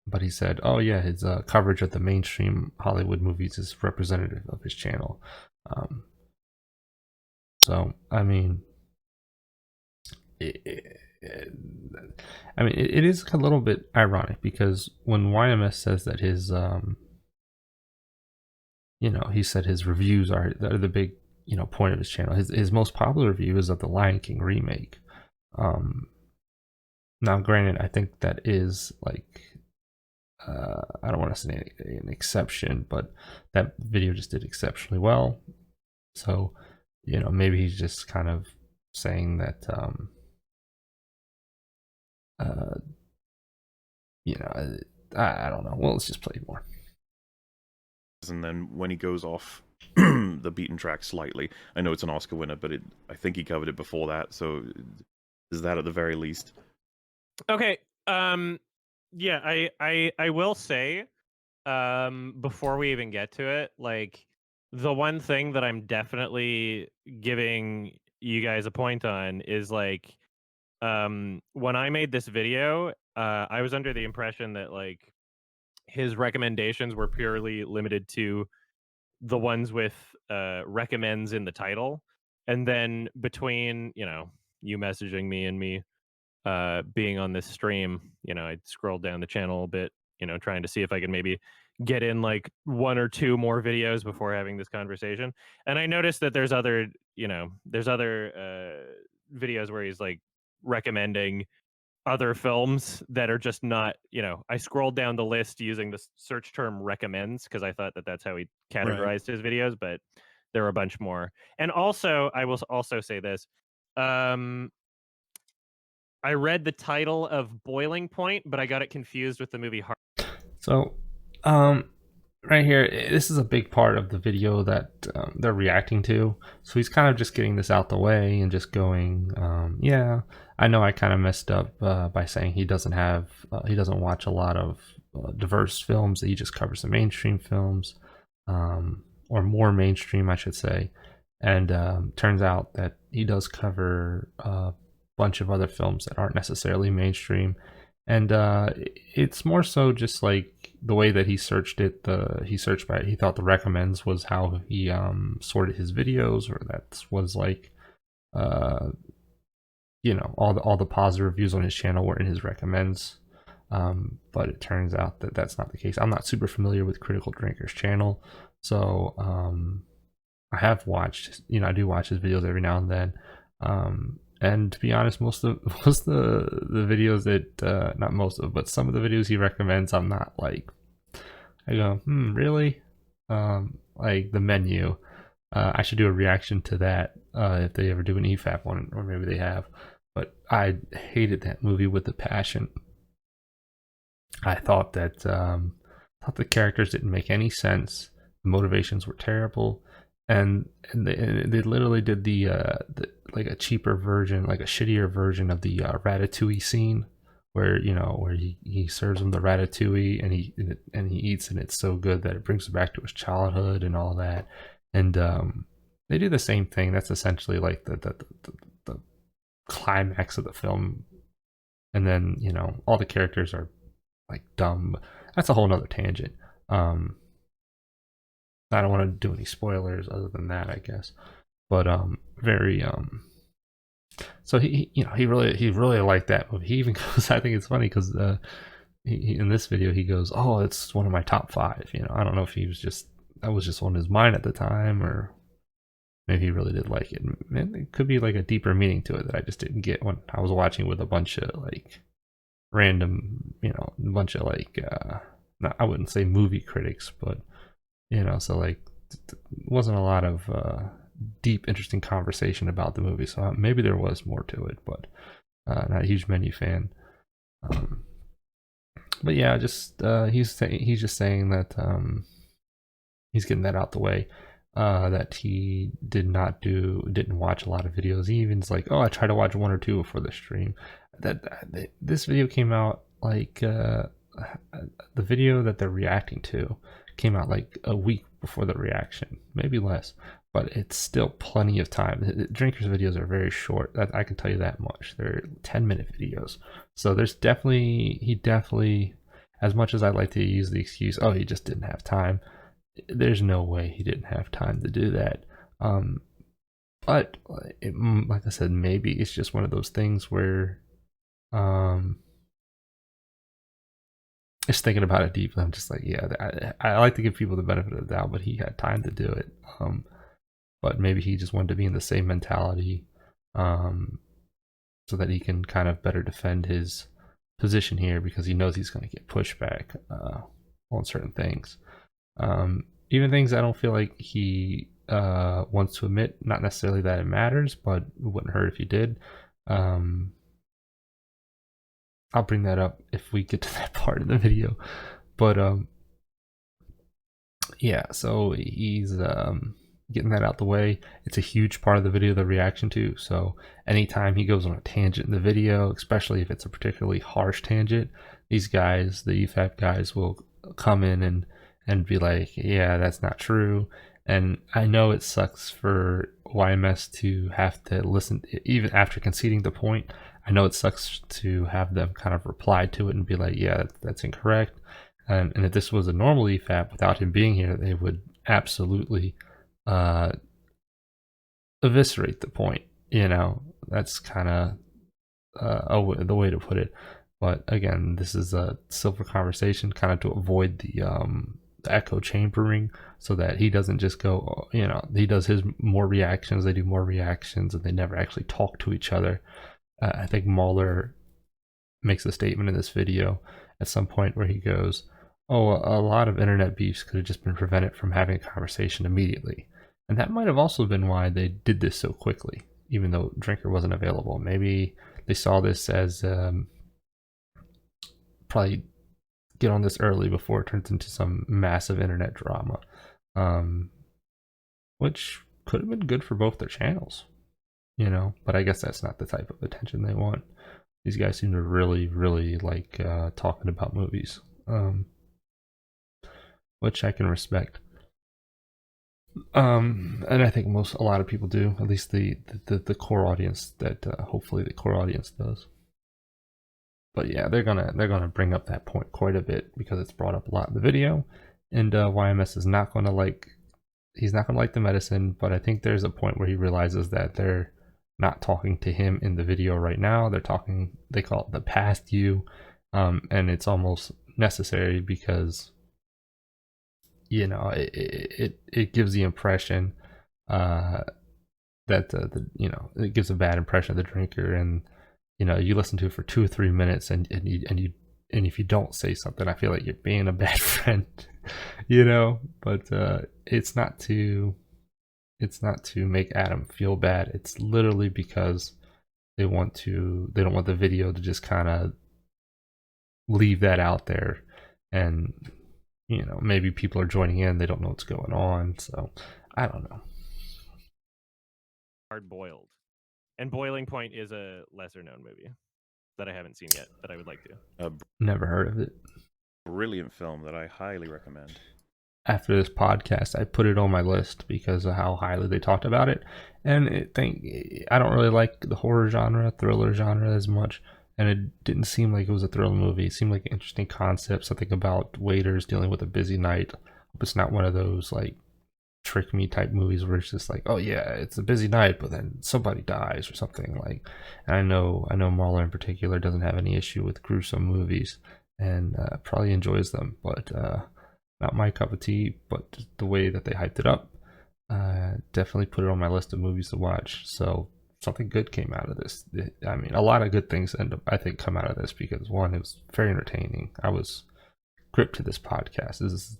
But he said, oh yeah, his coverage of the mainstream Hollywood movies is representative of his channel. So I mean, it is a little bit ironic, because when YMS says that his he said his reviews are the big, point of his channel. His most popular review is of the Lion King remake. Now, granted, I think that is like I don't want to say an exception, but that video just did exceptionally well. So, maybe he's just kind of saying that, I don't know. Well, let's just play more. And then when he goes off the beaten track slightly, I know it's an Oscar winner, but I think he covered it before that, so is that at the very least? Okay. Yeah, I will say, before we even get to it, like, the one thing that I'm definitely giving you guys a point on is, like, when I made this video, I was under the impression that, like, his recommendations were purely limited to the ones with recommends in the title, and then between you messaging me and me being on this stream, I scrolled down the channel a bit, trying to see if I could maybe get in like one or two more videos before having this conversation. And I noticed that there's other videos where he's like recommending other films that are just not, I scrolled down the list using the search term recommends because I thought that that's how he categorized his videos, but there are a bunch more. And also, I will also say this. I read the title of Boiling Point, but I got it confused with the movie Heart. So, right here, this is a big part of the video that they're reacting to. So he's kind of just getting this out the way and just going, yeah, I know I kind of messed up by saying he doesn't watch a lot of diverse films. He just covers the mainstream films, or more mainstream, I should say. And turns out that he does cover bunch of other films that aren't necessarily mainstream, and it's more so just like the way that he searched it. He thought the recommends was how he sorted his videos, or that was like all the positive reviews on his channel were in his recommends. But it turns out that that's not the case. I'm not super familiar with Critical Drinker's channel, so I have watched, I do watch his videos every now and then. And to be honest, most of the videos that, not most of, but some of the videos he recommends, I'm not like, I go, really? Like the menu. I should do a reaction to that if they ever do an Efap one, or maybe they have. But I hated that movie with a passion. I thought that the characters didn't make any sense. The motivations were terrible. And they literally did the like a cheaper version, like a shittier version of the ratatouille scene, where he serves him the ratatouille and he eats, and it's so good that it brings him back to his childhood and all that. And they do the same thing. That's essentially like the climax of the film, and then all the characters are like dumb. That's a whole nother tangent. I don't want to do any spoilers other than that, I guess. But very so he really liked that movie. He even goes, I think it's funny because he in this video he goes, oh, it's one of my top 5. I don't know if that was just on his mind at the time, or maybe he really did like it. And it could be like a deeper meaning to it that I just didn't get when I was watching with a bunch of like random, a bunch of like I wouldn't say movie critics, but so like wasn't a lot of deep, interesting conversation about the movie. So maybe there was more to it, but not a huge menu fan. But yeah, just he's just saying that he's getting that out the way. That he didn't watch a lot of videos. He even's like, oh, I try to watch 1 or 2 before the stream. This video came out like the video that they're reacting to came out like a week before the reaction, maybe less, but it's still plenty of time. Drinkers videos are very short, that I can tell you that much. They're 10-minute videos, so he definitely, as much as I like to use the excuse, oh, he just didn't have time, there's no way he didn't have time to do that. But like I said, maybe it's just one of those things where just thinking about it deeply, I'm just like, yeah, I like to give people the benefit of the doubt, but he had time to do it. But maybe he just wanted to be in the same mentality, so that he can kind of better defend his position here because he knows he's going to get pushback on certain things. Even things I don't feel like he wants to admit, not necessarily that it matters, but it wouldn't hurt if he did. I'll bring that up if we get to that part of the video. But yeah, so he's getting that out the way. It's a huge part of the video, the reaction to. So anytime he goes on a tangent in the video, especially if it's a particularly harsh tangent, these guys, the Efap guys, will come in and be like, yeah, that's not true. And I know it sucks for YMS to have to listen, even after conceding the point. I know it sucks to have them kind of reply to it and be like, yeah, that's incorrect. And if this was a normal Efap without him being here, they would absolutely eviscerate the point. You know, that's kind of the way to put it. But again, this is a silver conversation, kind of to avoid the echo chambering, so that he doesn't just go, you know, he does his more reactions, they do more reactions, and they never actually talk to each other. I think Mahler makes a statement in this video at some point where he goes, oh, a lot of internet beefs could have just been prevented from having a conversation immediately. And that might have also been why they did this so quickly, even though Drinker wasn't available. Maybe they saw this as probably get on this early before it turns into some massive internet drama, which could have been good for both their channels, you know. But I guess that's not the type of attention they want. These guys seem to really, really like talking about movies, which I can respect. And I think a lot of people do, at least the core audience that hopefully the core audience does. But yeah, they're gonna bring up that point quite a bit because it's brought up a lot in the video, and YMS is not gonna like, he's not gonna like the medicine. But I think there's a point where he realizes that they're not talking to him in the video right now. They're talking, they call it the past you, and it's almost necessary because, you know, it gives the impression that you know, it gives a bad impression of the Drinker, and you know, you listen to it for 2 or 3 minutes, and if you don't say something, I feel like you're being a bad friend, you know. But it's not to make Adam feel bad. It's literally because they don't want the video to just kind of leave that out there, and you know, maybe people are joining in, they don't know what's going on. So I don't know. Hard Boiled. And Boiling Point is a lesser known movie that I haven't seen yet that I would like to. Never heard of it. Brilliant film that I highly recommend. After this podcast, I put it on my list because of how highly they talked about it. And I don't really like the horror genre, thriller genre as much. And it didn't seem like it was a thriller movie. It seemed like an interesting concept, something about waiters dealing with a busy night. But it's not one of those like trick me type movies where it's just like, oh yeah, it's a busy night, but then somebody dies or something. Like, and I know Marla in particular doesn't have any issue with gruesome movies, and probably enjoys them, but not my cup of tea. But the way that they hyped it up, definitely put it on my list of movies to watch. So something good came out of this. I mean, a lot of good things I think come out of this, because one, it was very entertaining. I was gripped to this podcast. This is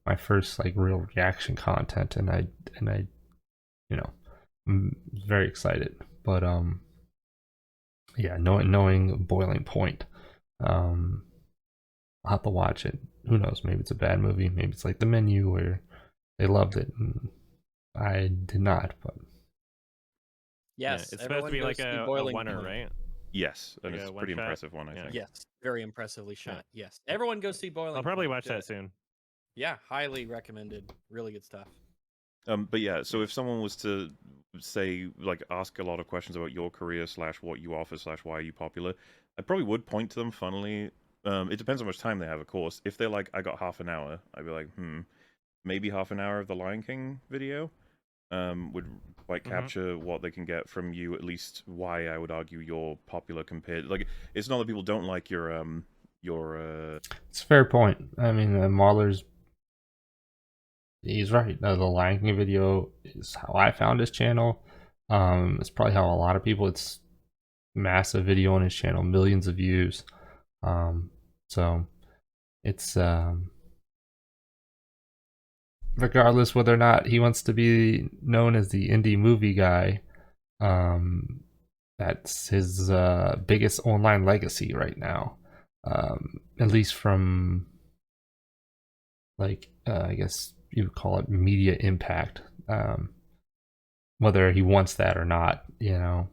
my first like real reaction content, and I you know, I'm very excited. But yeah, knowing Boiling Point, I'll have to watch it. Who knows, maybe it's a bad movie, maybe it's like The Menu where they loved it and I did not. But Yes, it's supposed to be like a oneer, Point. right? Yes, and Like it's a a pretty one-shot? impressive one, I Yeah. think. Yes, very impressively shot. Yes, everyone go see Boiling I'll probably Point. watch that soon. Yeah, highly recommended. Really good stuff. But yeah, so if someone was to say, like, ask a lot of questions about your career / what you offer / why are you popular, I probably would point to them. Funnily, it depends how much time they have, of course. If they're like, I got half an hour, I'd be like, maybe half an hour of the Lion King video would like capture what they can get from you. At least why I would argue you're popular compared. Like, it's not that people don't like your it's a fair point. I mean, Mahler's, he's right. The Lion King video is how I found his channel. It's probably how a lot of people. It's massive video on his channel, millions of views. So it's regardless whether or not he wants to be known as the indie movie guy, that's his biggest online legacy right now, at least from like I guess you would call it media impact. Whether he wants that or not, you know,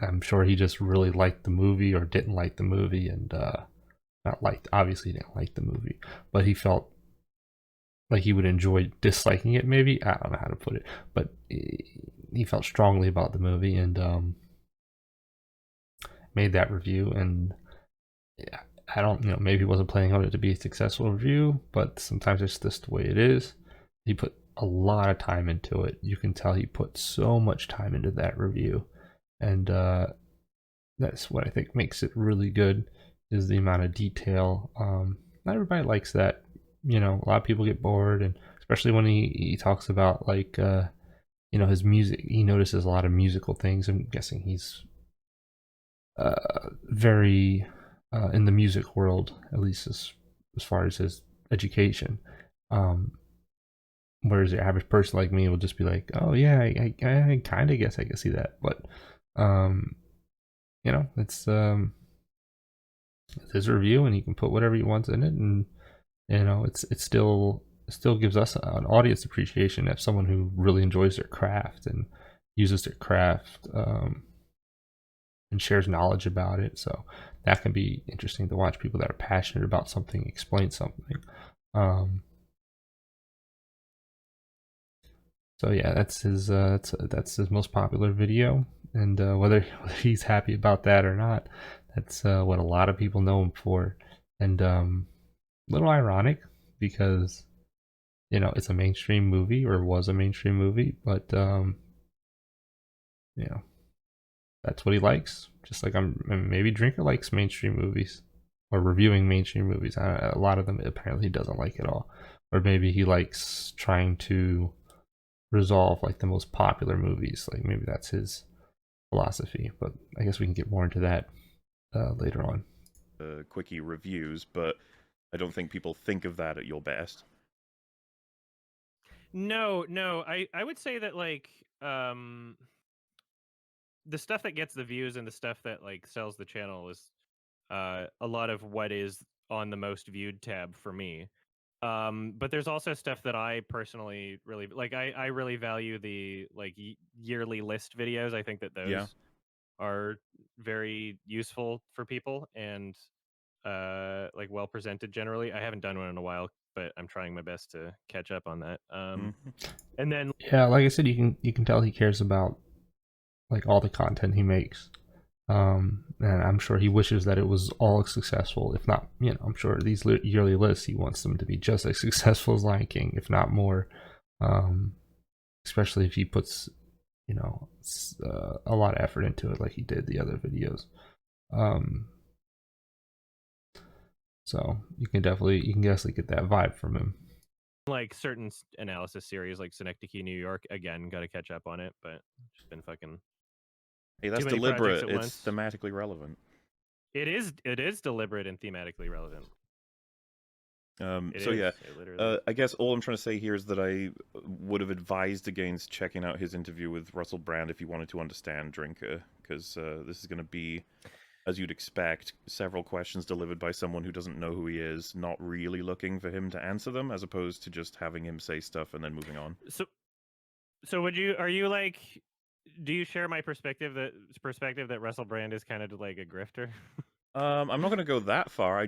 I'm sure he just really liked the movie or didn't like the movie, and not liked, obviously he didn't like the movie, but he felt like he would enjoy disliking it, maybe. I don't know how to put it, but he felt strongly about the movie and made that review. And yeah, I don't, you know, maybe he wasn't planning on it to be a successful review, but sometimes it's just the way it is. He put a lot of time into it. You can tell he put so much time into that review, and that's what I think makes it really good, is the amount of detail. Not everybody likes that. You know, a lot of people get bored, and especially when he talks about like you know, his music. He notices a lot of musical things. I'm guessing he's very in the music world, at least as far as his education. Whereas the average person like me will just be like, oh yeah, I kind of guess I can see that, but you know, it's his review, and he can put whatever he wants in it, and you know, it still gives us an audience appreciation of someone who really enjoys their craft and uses their craft and shares knowledge about it. So that can be interesting to watch people that are passionate about something explain something. So yeah, that's his most popular video, and whether he's happy about that or not, that's what a lot of people know him for. And a little ironic, because you know, it's a mainstream movie, or was a mainstream movie, but you know, that's what he likes. Just like maybe Drinker likes mainstream movies, or reviewing mainstream movies. A lot of them apparently he doesn't like at all, or maybe he likes trying to resolve like the most popular movies. Like maybe that's his philosophy, but I guess we can get more into that later on. Quickie reviews, but I don't think people think of that at your best. No, I would say that like the stuff that gets the views and the stuff that like sells the channel is a lot of what is on the most viewed tab for me. But there's also stuff that I personally really like. I really value the like yearly list videos. I think that those are very useful for people and like well presented generally. I haven't done one in a while, but I'm trying my best to catch up on that. And then yeah, like I said, you can tell he cares about like all the content he makes. And I'm sure he wishes that it was all successful. If not, you know, I'm sure these yearly lists, he wants them to be just as successful as Lion King, if not more. Especially if he puts, you know, a lot of effort into it, like he did the other videos. So you can definitely get that vibe from him. like certain analysis series, like Synecdoche, New York, again, got to catch up on it, but just been fucking. Hey, that's many projects deliberate. at It's once. thematically relevant. It is deliberate and thematically relevant. So yeah, I guess all I'm trying to say here is that I would have advised against checking out his interview with Russell Brand if you wanted to understand Drinker, because this is going to be, as you'd expect, several questions delivered by someone who doesn't know who he is, not really looking for him to answer them, as opposed to just having him say stuff and then moving on. So are you like, do you share my perspective that Russell Brand is kind of like a grifter? I'm not going to go that far. I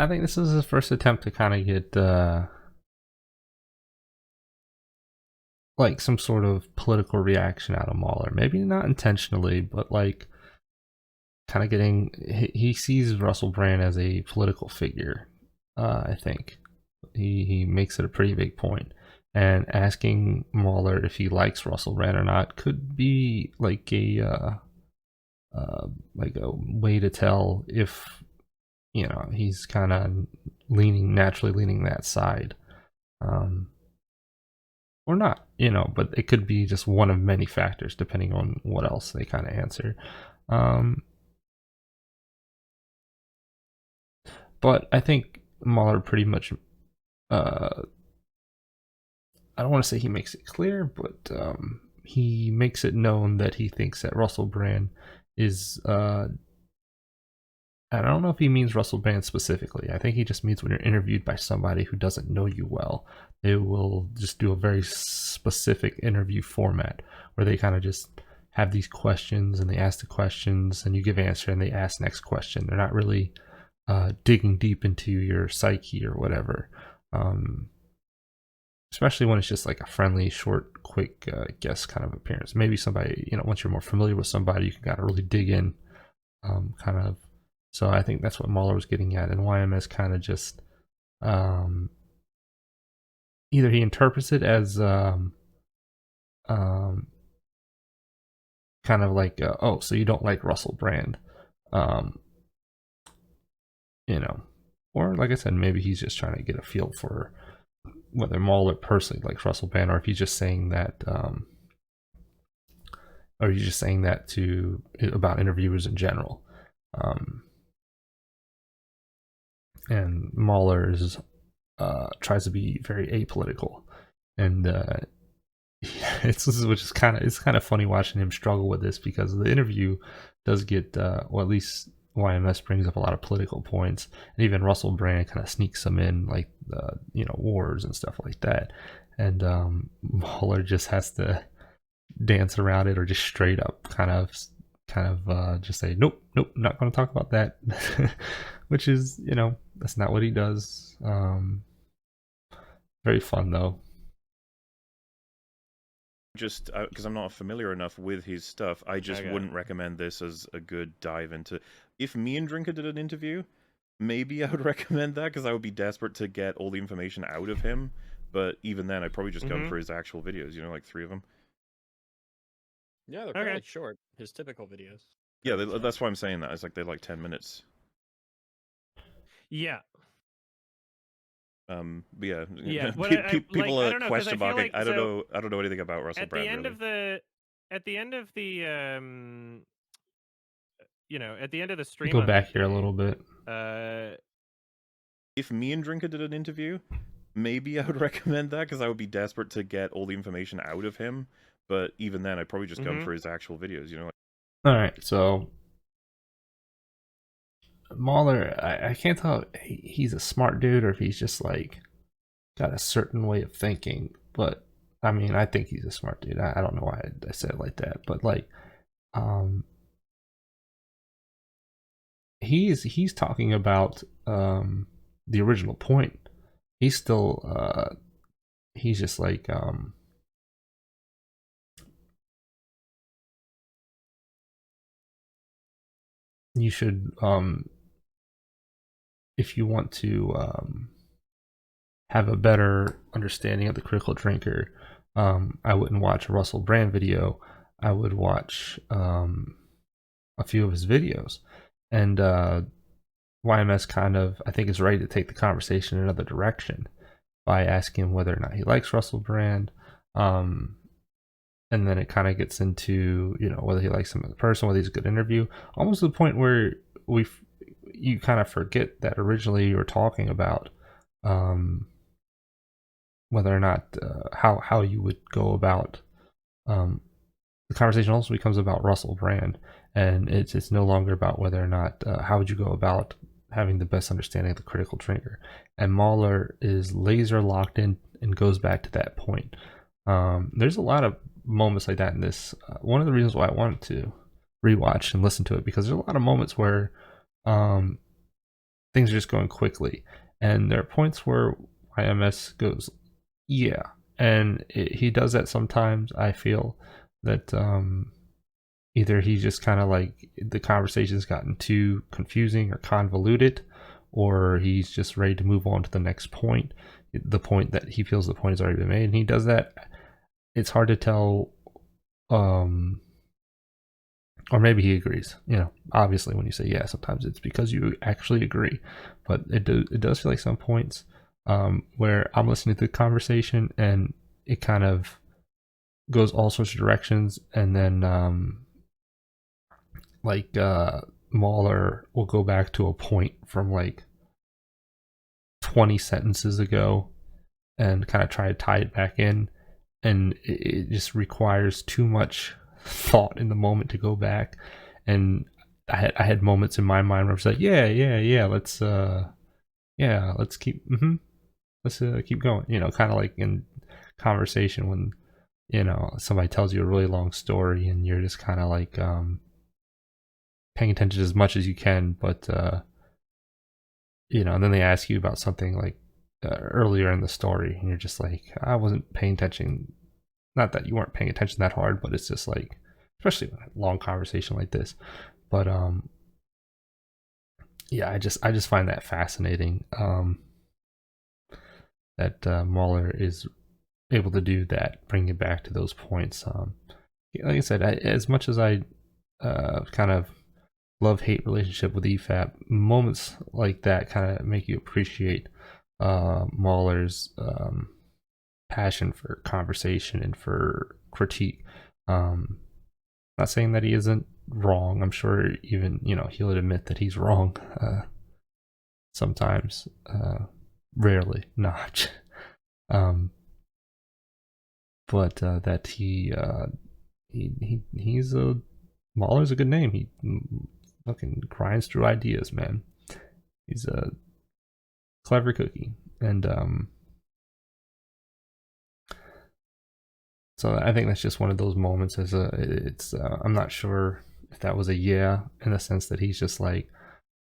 think this is his first attempt to kind of get like some sort of political reaction out of Mahler. Maybe not intentionally, but like kind of getting. He sees Russell Brand as a political figure. I think he makes it a pretty big point. And asking Mahler if he likes Russell Brand or not could be like a way to tell if, you know, he's kind of naturally leaning that side, or not. but it could be just one of many factors depending on what else they kind of answer. But I think Mahler pretty much, I don't want to say he makes it clear, but he makes it known that he thinks that Russell Brand is, I don't know if he means Russell Brand specifically. I think he just means when you're interviewed by somebody who doesn't know you well, they will just do a very specific interview format where they kind of just have these questions and they ask the questions and you give answer and they ask next question. They're not really digging deep into your psyche or whatever. Especially when it's just like a friendly, short, quick guest kind of appearance. Maybe somebody, once you're more familiar with somebody, you can kind of really dig in, kind of. So I think that's what Mahler was getting at, and YMS kind of just either he interprets it as kind of like, oh, so you don't like Russell Brand, or like I said, maybe he's just trying to get a feel for whether Mahler personally likes Russell Brand, or if he's just saying that, or he's just saying that to about interviewers in general. And Mahler tries to be very apolitical, and it's kind of funny watching him struggle with this because the interview does get, well, at least YMS brings up a lot of political points, and even Russell Brand kind of sneaks them in, like wars and stuff like that, and Mahler just has to dance around it or just straight up kind of just say nope, not going to talk about that, which is that's not what he does. Very fun though. Just because I'm not familiar enough with his stuff, I just wouldn't recommend this as a good dive into. If me and Drinker did an interview, maybe I would recommend that because I would be desperate to get all the information out of him. But even then, I'd probably just go for his actual videos. Like 3 of them. Yeah, they're fairly short. His typical videos. Yeah, that's why I'm saying that. It's like they're like 10 minutes. Yeah. But yeah. People question marking. I don't know anything about Russell Brand. At the end of the at the end of the stream. Go back here a little bit. If me and Drinker did an interview, maybe I would recommend that because I would be desperate to get all the information out of him. But even then, I'd probably just go for his actual videos. All right, so Mahler, I can't tell if he's a smart dude or if he's just like got a certain way of thinking. But I mean, I think he's a smart dude. I don't know why I said it like that, but like, he's talking about the original point. He's still he's just like you should if you want to have a better understanding of the critical drinker, I wouldn't watch a Russell Brand video. I would watch a few of his videos, and YMS kind of, I think, is ready to take the conversation in another direction by asking him whether or not he likes Russell Brand, and then it kind of gets into whether he likes him as a person, whether he's a good interview, almost to the point where you kind of forget that originally you were talking about whether or not how you would go about the conversation also becomes about Russell Brand, and it's no longer about whether or not how would you go about having the best understanding of the critical drinker. And Mahler is laser locked in and goes back to that point. There's a lot of moments like that in this. One of the reasons why I wanted to rewatch and listen to it, because there's a lot of moments where things are just going quickly, and there are points where YMS goes, yeah, and he does that sometimes. I feel that either he's just kind of like the conversation's gotten too confusing or convoluted, or he's just ready to move on to the next point, the point that he feels the point has already been made, and he does that. It's hard to tell, or maybe he agrees. Obviously when you say yeah, sometimes it's because you actually agree, but it does feel like some points where I'm listening to the conversation and it kind of goes all sorts of directions, and then like Mahler will go back to a point from like 20 sentences ago and kind of try to tie it back in, and it just requires too much thought in the moment to go back. And I had moments in my mind where I was like, yeah, let's keep keep going, you know, kind of like in conversation when, you know, somebody tells you a really long story and you're just kind of like paying attention as much as you can, but you know, and then they ask you about something like earlier in the story, and you're just like, I wasn't paying attention. Not that you weren't paying attention that hard, but it's just like, especially in a long conversation like this. But yeah, I just find that fascinating. That Mahler is able to do that, bring it back to those points. Like I said, as much as I kind of love-hate relationship with Efap, moments like that kind of make you appreciate Mahler's passion for conversation and for critique. Not saying that he isn't wrong. I'm sure even, you know, he'll admit that he's wrong sometimes, rarely not. But that he's a Mahler's a good name. He fucking grinds through ideas, man. He's a clever cookie, and so I think that's just one of those moments. I'm not sure if that was a yeah, in the sense that he's just like,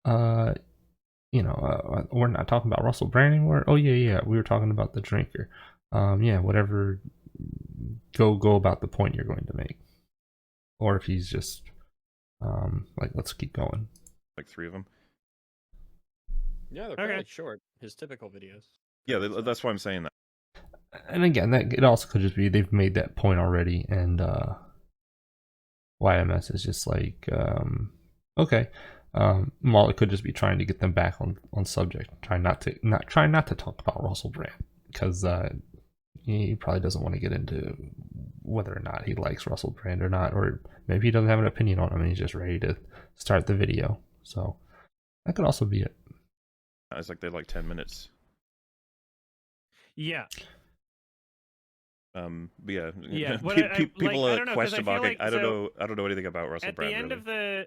you know, we're not talking about Russell Brand anymore. Oh yeah, we were talking about the drinker. Yeah, whatever. Go about the point you're going to make, or if he's just like, let's keep going. Like 3 of them. Yeah, they're fairly short. His typical videos. Yeah, that's why I'm saying that. And again, that it also could just be they've made that point already, and YMS is just like, okay. Well, it could just be trying to get them back on subject, trying not to talk about Russell Brand, because he probably doesn't want to get into whether or not he likes Russell Brand or not, or maybe he doesn't have an opinion on him and he's just ready to start the video. So that could also be it. It's like they're like 10 minutes. Yeah. But yeah. Yeah. People I don't know, 'cause question I feel about. like, I don't know anything about Russell at Brand. the end really.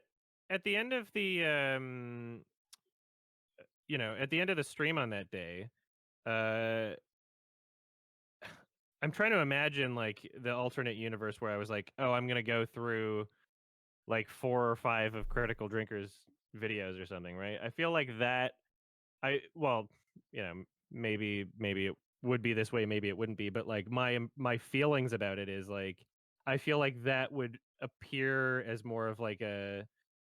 at the end of the you know, at the end of the stream on that day, I'm trying to imagine like the alternate universe where I was like, oh, I'm gonna go through like 4 or 5 of Critical Drinkers videos or something, right? I feel like that well, you know, maybe it would be this way, maybe it wouldn't be, but like my feelings about it is like, I feel like that would appear as more of like a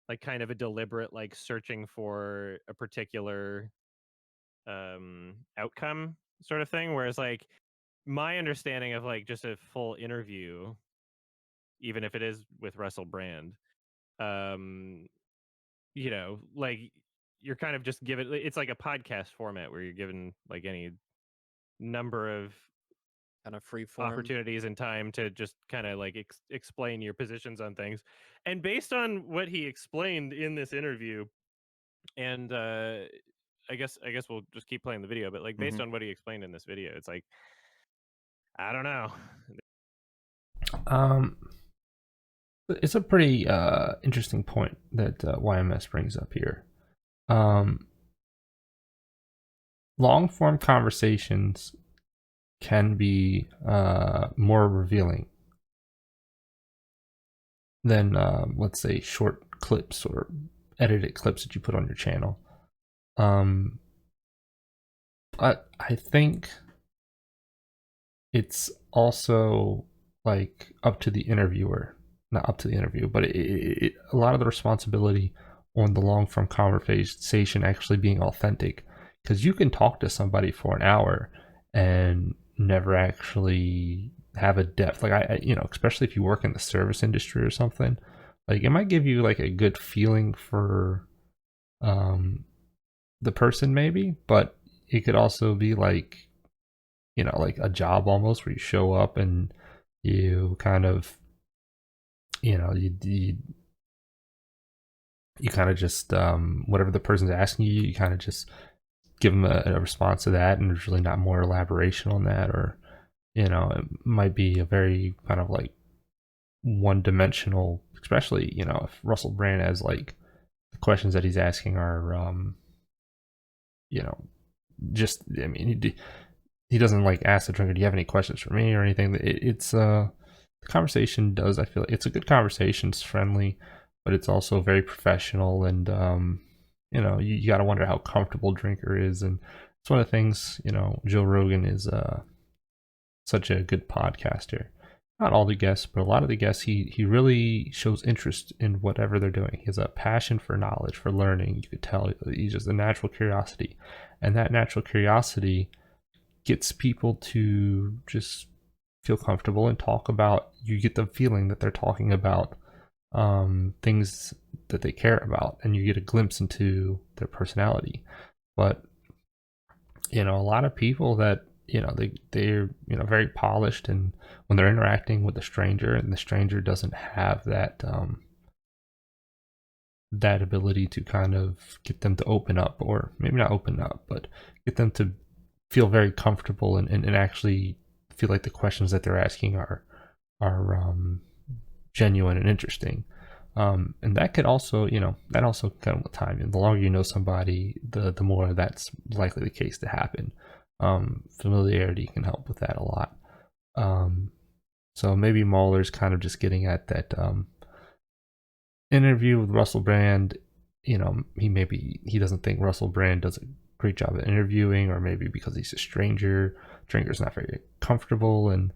like kind of a deliberate like searching for a particular outcome sort of thing, whereas like my understanding of like just a full interview, even if it is with Russell Brand, you know, like you're kind of just given, it's like a podcast format where you're given like any number of Kind of free form opportunities and time to just kind of like explain your positions on things. And based on what he explained in this interview, and I guess we'll just keep playing the video, but like based on what he explained in this video, it's like, I don't know. It's a pretty interesting point that YMS brings up here. Long form conversations can be more revealing than let's say short clips or edited clips that you put on your channel. But I think it's also like up to the interviewer, not up to the interview, but a lot of the responsibility on the long form conversation actually being authentic, because you can talk to somebody for an hour and never actually have a depth. Like I you know, especially if you work in the service industry or something, like it might give you like a good feeling for the person maybe, but it could also be like, you know, like a job almost, where you show up and you kind of, you know, you kind of just whatever the person's asking you, you kind of just give them a response to that, and there's really not more elaboration on that, or you know, it might be a very kind of like one-dimensional, especially you know if Russell Brand has like the questions that he's asking are you know just I mean he doesn't like ask the drinker, do you have any questions for me or anything. It's the conversation does, I feel like it's a good conversation, it's friendly, but it's also very professional, and you know you got to wonder how comfortable drinker is. And it's one of the things, you know, Joe Rogan is such a good podcaster. Not all the guests, but a lot of the guests, he really shows interest in whatever they're doing. He has a passion for knowledge, for learning. You could tell he's just a natural curiosity, and that natural curiosity gets people to just feel comfortable and talk about. You get the feeling that they're talking about things that they care about, and you get a glimpse into their personality. But you know, a lot of people that you know they're you know very polished, and when they're interacting with a stranger and the stranger doesn't have that that ability to kind of get them to open up, or maybe not open up, but get them to feel very comfortable and actually feel like the questions that they're asking are genuine and interesting. And that could also, you know, that also come with time. And the longer you know somebody, the more that's likely the case to happen. Familiarity can help with that a lot. So maybe Mahler's kind of just getting at that interview with Russell Brand. You know, he doesn't think Russell Brand does a great job at interviewing, or maybe because he's a stranger, drinker's not very comfortable. And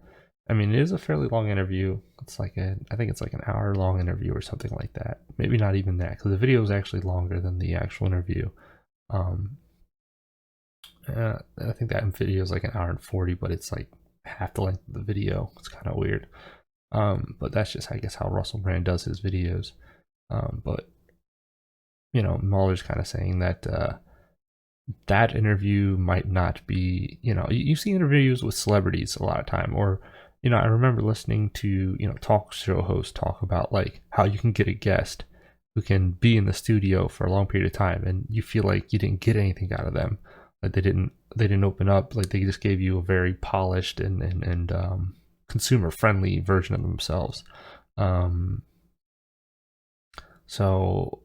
I mean, it is a fairly long interview. It's like I think it's like an hour long interview or something like that. Maybe not even that, because the video is actually longer than the actual interview. I think that video is like an hour and 40, but it's like half the length of the video. It's kind of weird. But that's just, I guess, how Russell Brand does his videos. But you know, Mahler's kind of saying that that interview might not be, you know, you see interviews with celebrities a lot of time, or you know, I remember listening to, you know, talk show hosts talk about like how you can get a guest who can be in the studio for a long period of time and you feel like you didn't get anything out of them. Like they didn't open up, like they just gave you a very polished and consumer friendly version of themselves. So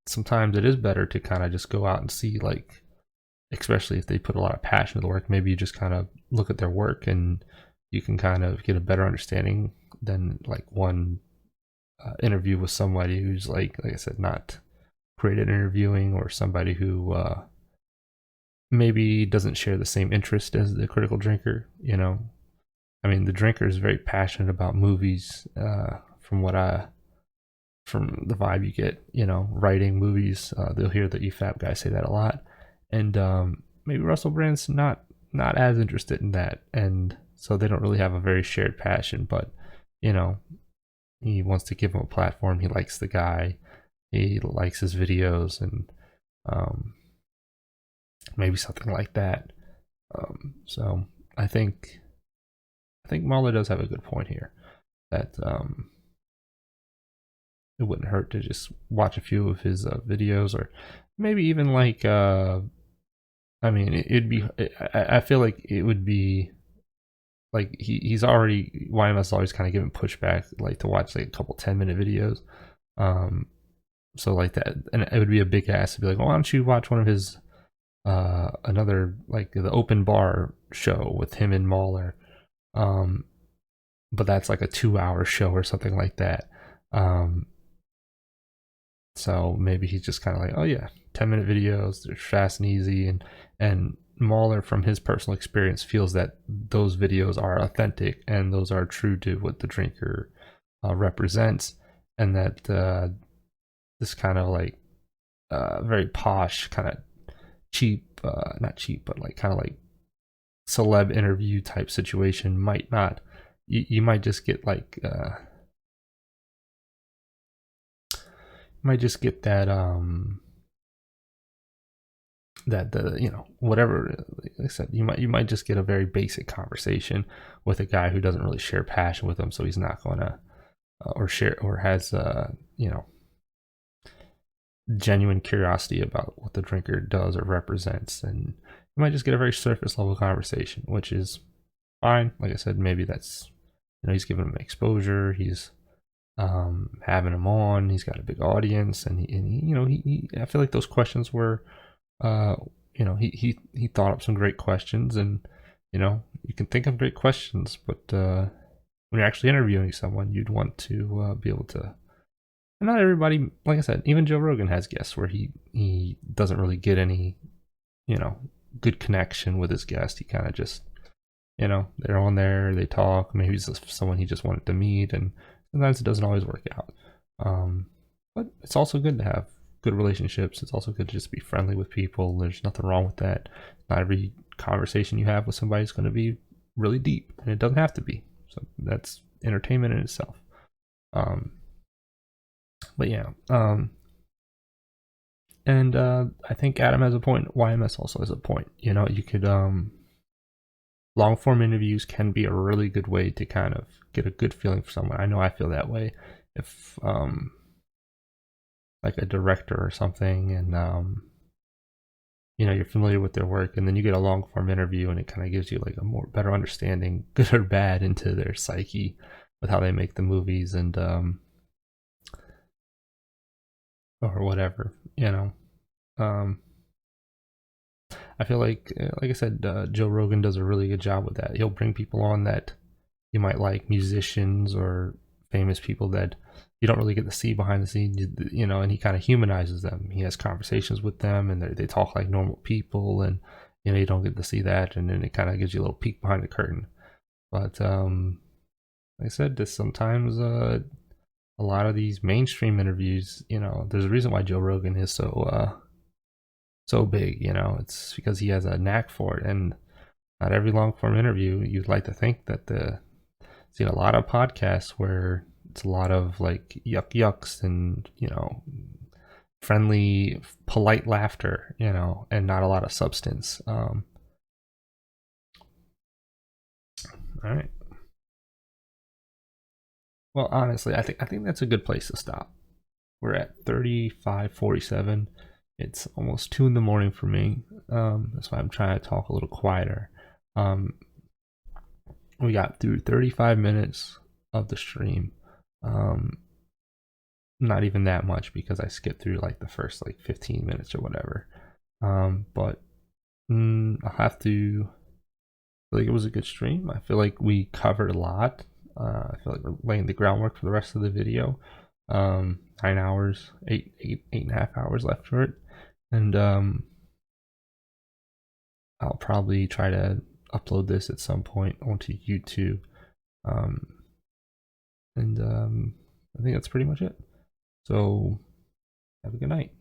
sometimes it is better to kind of just go out and see, like, especially if they put a lot of passion into the work, maybe you just kind of look at their work and you can kind of get a better understanding than like one interview with somebody who's like I said, not great at interviewing, or somebody who maybe doesn't share the same interest as the critical drinker. You know, I mean, the drinker is very passionate about movies, from the vibe you get, you know, writing movies. They'll hear the Efap guy say that a lot, and maybe Russell Brand's not as interested in that, and so they don't really have a very shared passion. But you know, he wants to give him a platform. He likes the guy. He likes his videos, and maybe something like that. So I think Mahler does have a good point here, that it wouldn't hurt to just watch a few of his videos, or maybe even like I mean, it'd be, I feel like it would be like he's already, YMS always kind of given pushback, like to watch like a couple 10-minute videos. So like that, and it would be a big ask to be like, well, why don't you watch one of his another, like the open bar show with him and Mahler. But that's like a 2-hour show or something like that. So maybe he's just kind of like, oh yeah, 10-minute videos, they're fast and easy, and Mahler, from his personal experience, feels that those videos are authentic and those are true to what the drinker represents, and that this kind of like very posh, kind of cheap, not cheap, but like kind of like celeb interview type situation might not. You might just get like might just get that that whatever, like I said, you might just get a very basic conversation with a guy who doesn't really share passion with him, so he's not gonna or share or has genuine curiosity about what the drinker does or represents, and you might just get a very surface level conversation, which is fine. Like I said, maybe that's he's giving him exposure, he's having him on, he's got a big audience, and he I feel like those questions were he thought up some great questions, and you can think of great questions, but when you're actually interviewing someone, you'd want to be able to. And not everybody, like I said, even Joe Rogan has guests where he doesn't really get any good connection with his guest. He kind of just they're on there, they talk, maybe it's just someone he just wanted to meet, and sometimes it doesn't always work out. But it's also good to have good relationships. It's also good to just be friendly with people. There's nothing wrong with that. Not every conversation you have with somebody is going to be really deep, and it doesn't have to be. So that's entertainment in itself. But yeah, and I think Adam has a point. YMS also has a point. You could long form interviews can be a really good way to kind of get a good feeling for someone. I know I feel that way. If like a director or something, and you're familiar with their work, and then you get a long form interview, and it kind of gives you like a more better understanding, good or bad, into their psyche with how they make the movies, and or whatever. I feel like I said, Joe Rogan does a really good job with that. He'll bring people on that you might like, musicians or famous people that you don't really get to see behind the scenes, and he kind of humanizes them. He has conversations with them, and they talk like normal people, and you don't get to see that, and then it kind of gives you a little peek behind the curtain. But like I said, this sometimes a lot of these mainstream interviews, there's a reason why Joe Rogan is so big. It's because he has a knack for it, and not every long form interview, you'd like to think that seen a lot of podcasts where it's a lot of like yucks and friendly, polite laughter, and not a lot of substance. All right. Well, honestly, I think that's a good place to stop. We're at 35:47. It's almost 2 a.m. for me. That's why I'm trying to talk a little quieter. We got through 35 minutes of the stream. Not even that much, because I skipped through like the first like 15 minutes or whatever. But I'll have to. I feel like it was a good stream. I feel like we covered a lot. I feel like we're laying the groundwork for the rest of the video. 9 hours, eight and a half hours left for it, and I'll probably try to upload this at some point onto YouTube. And I think that's pretty much it. So have a good night.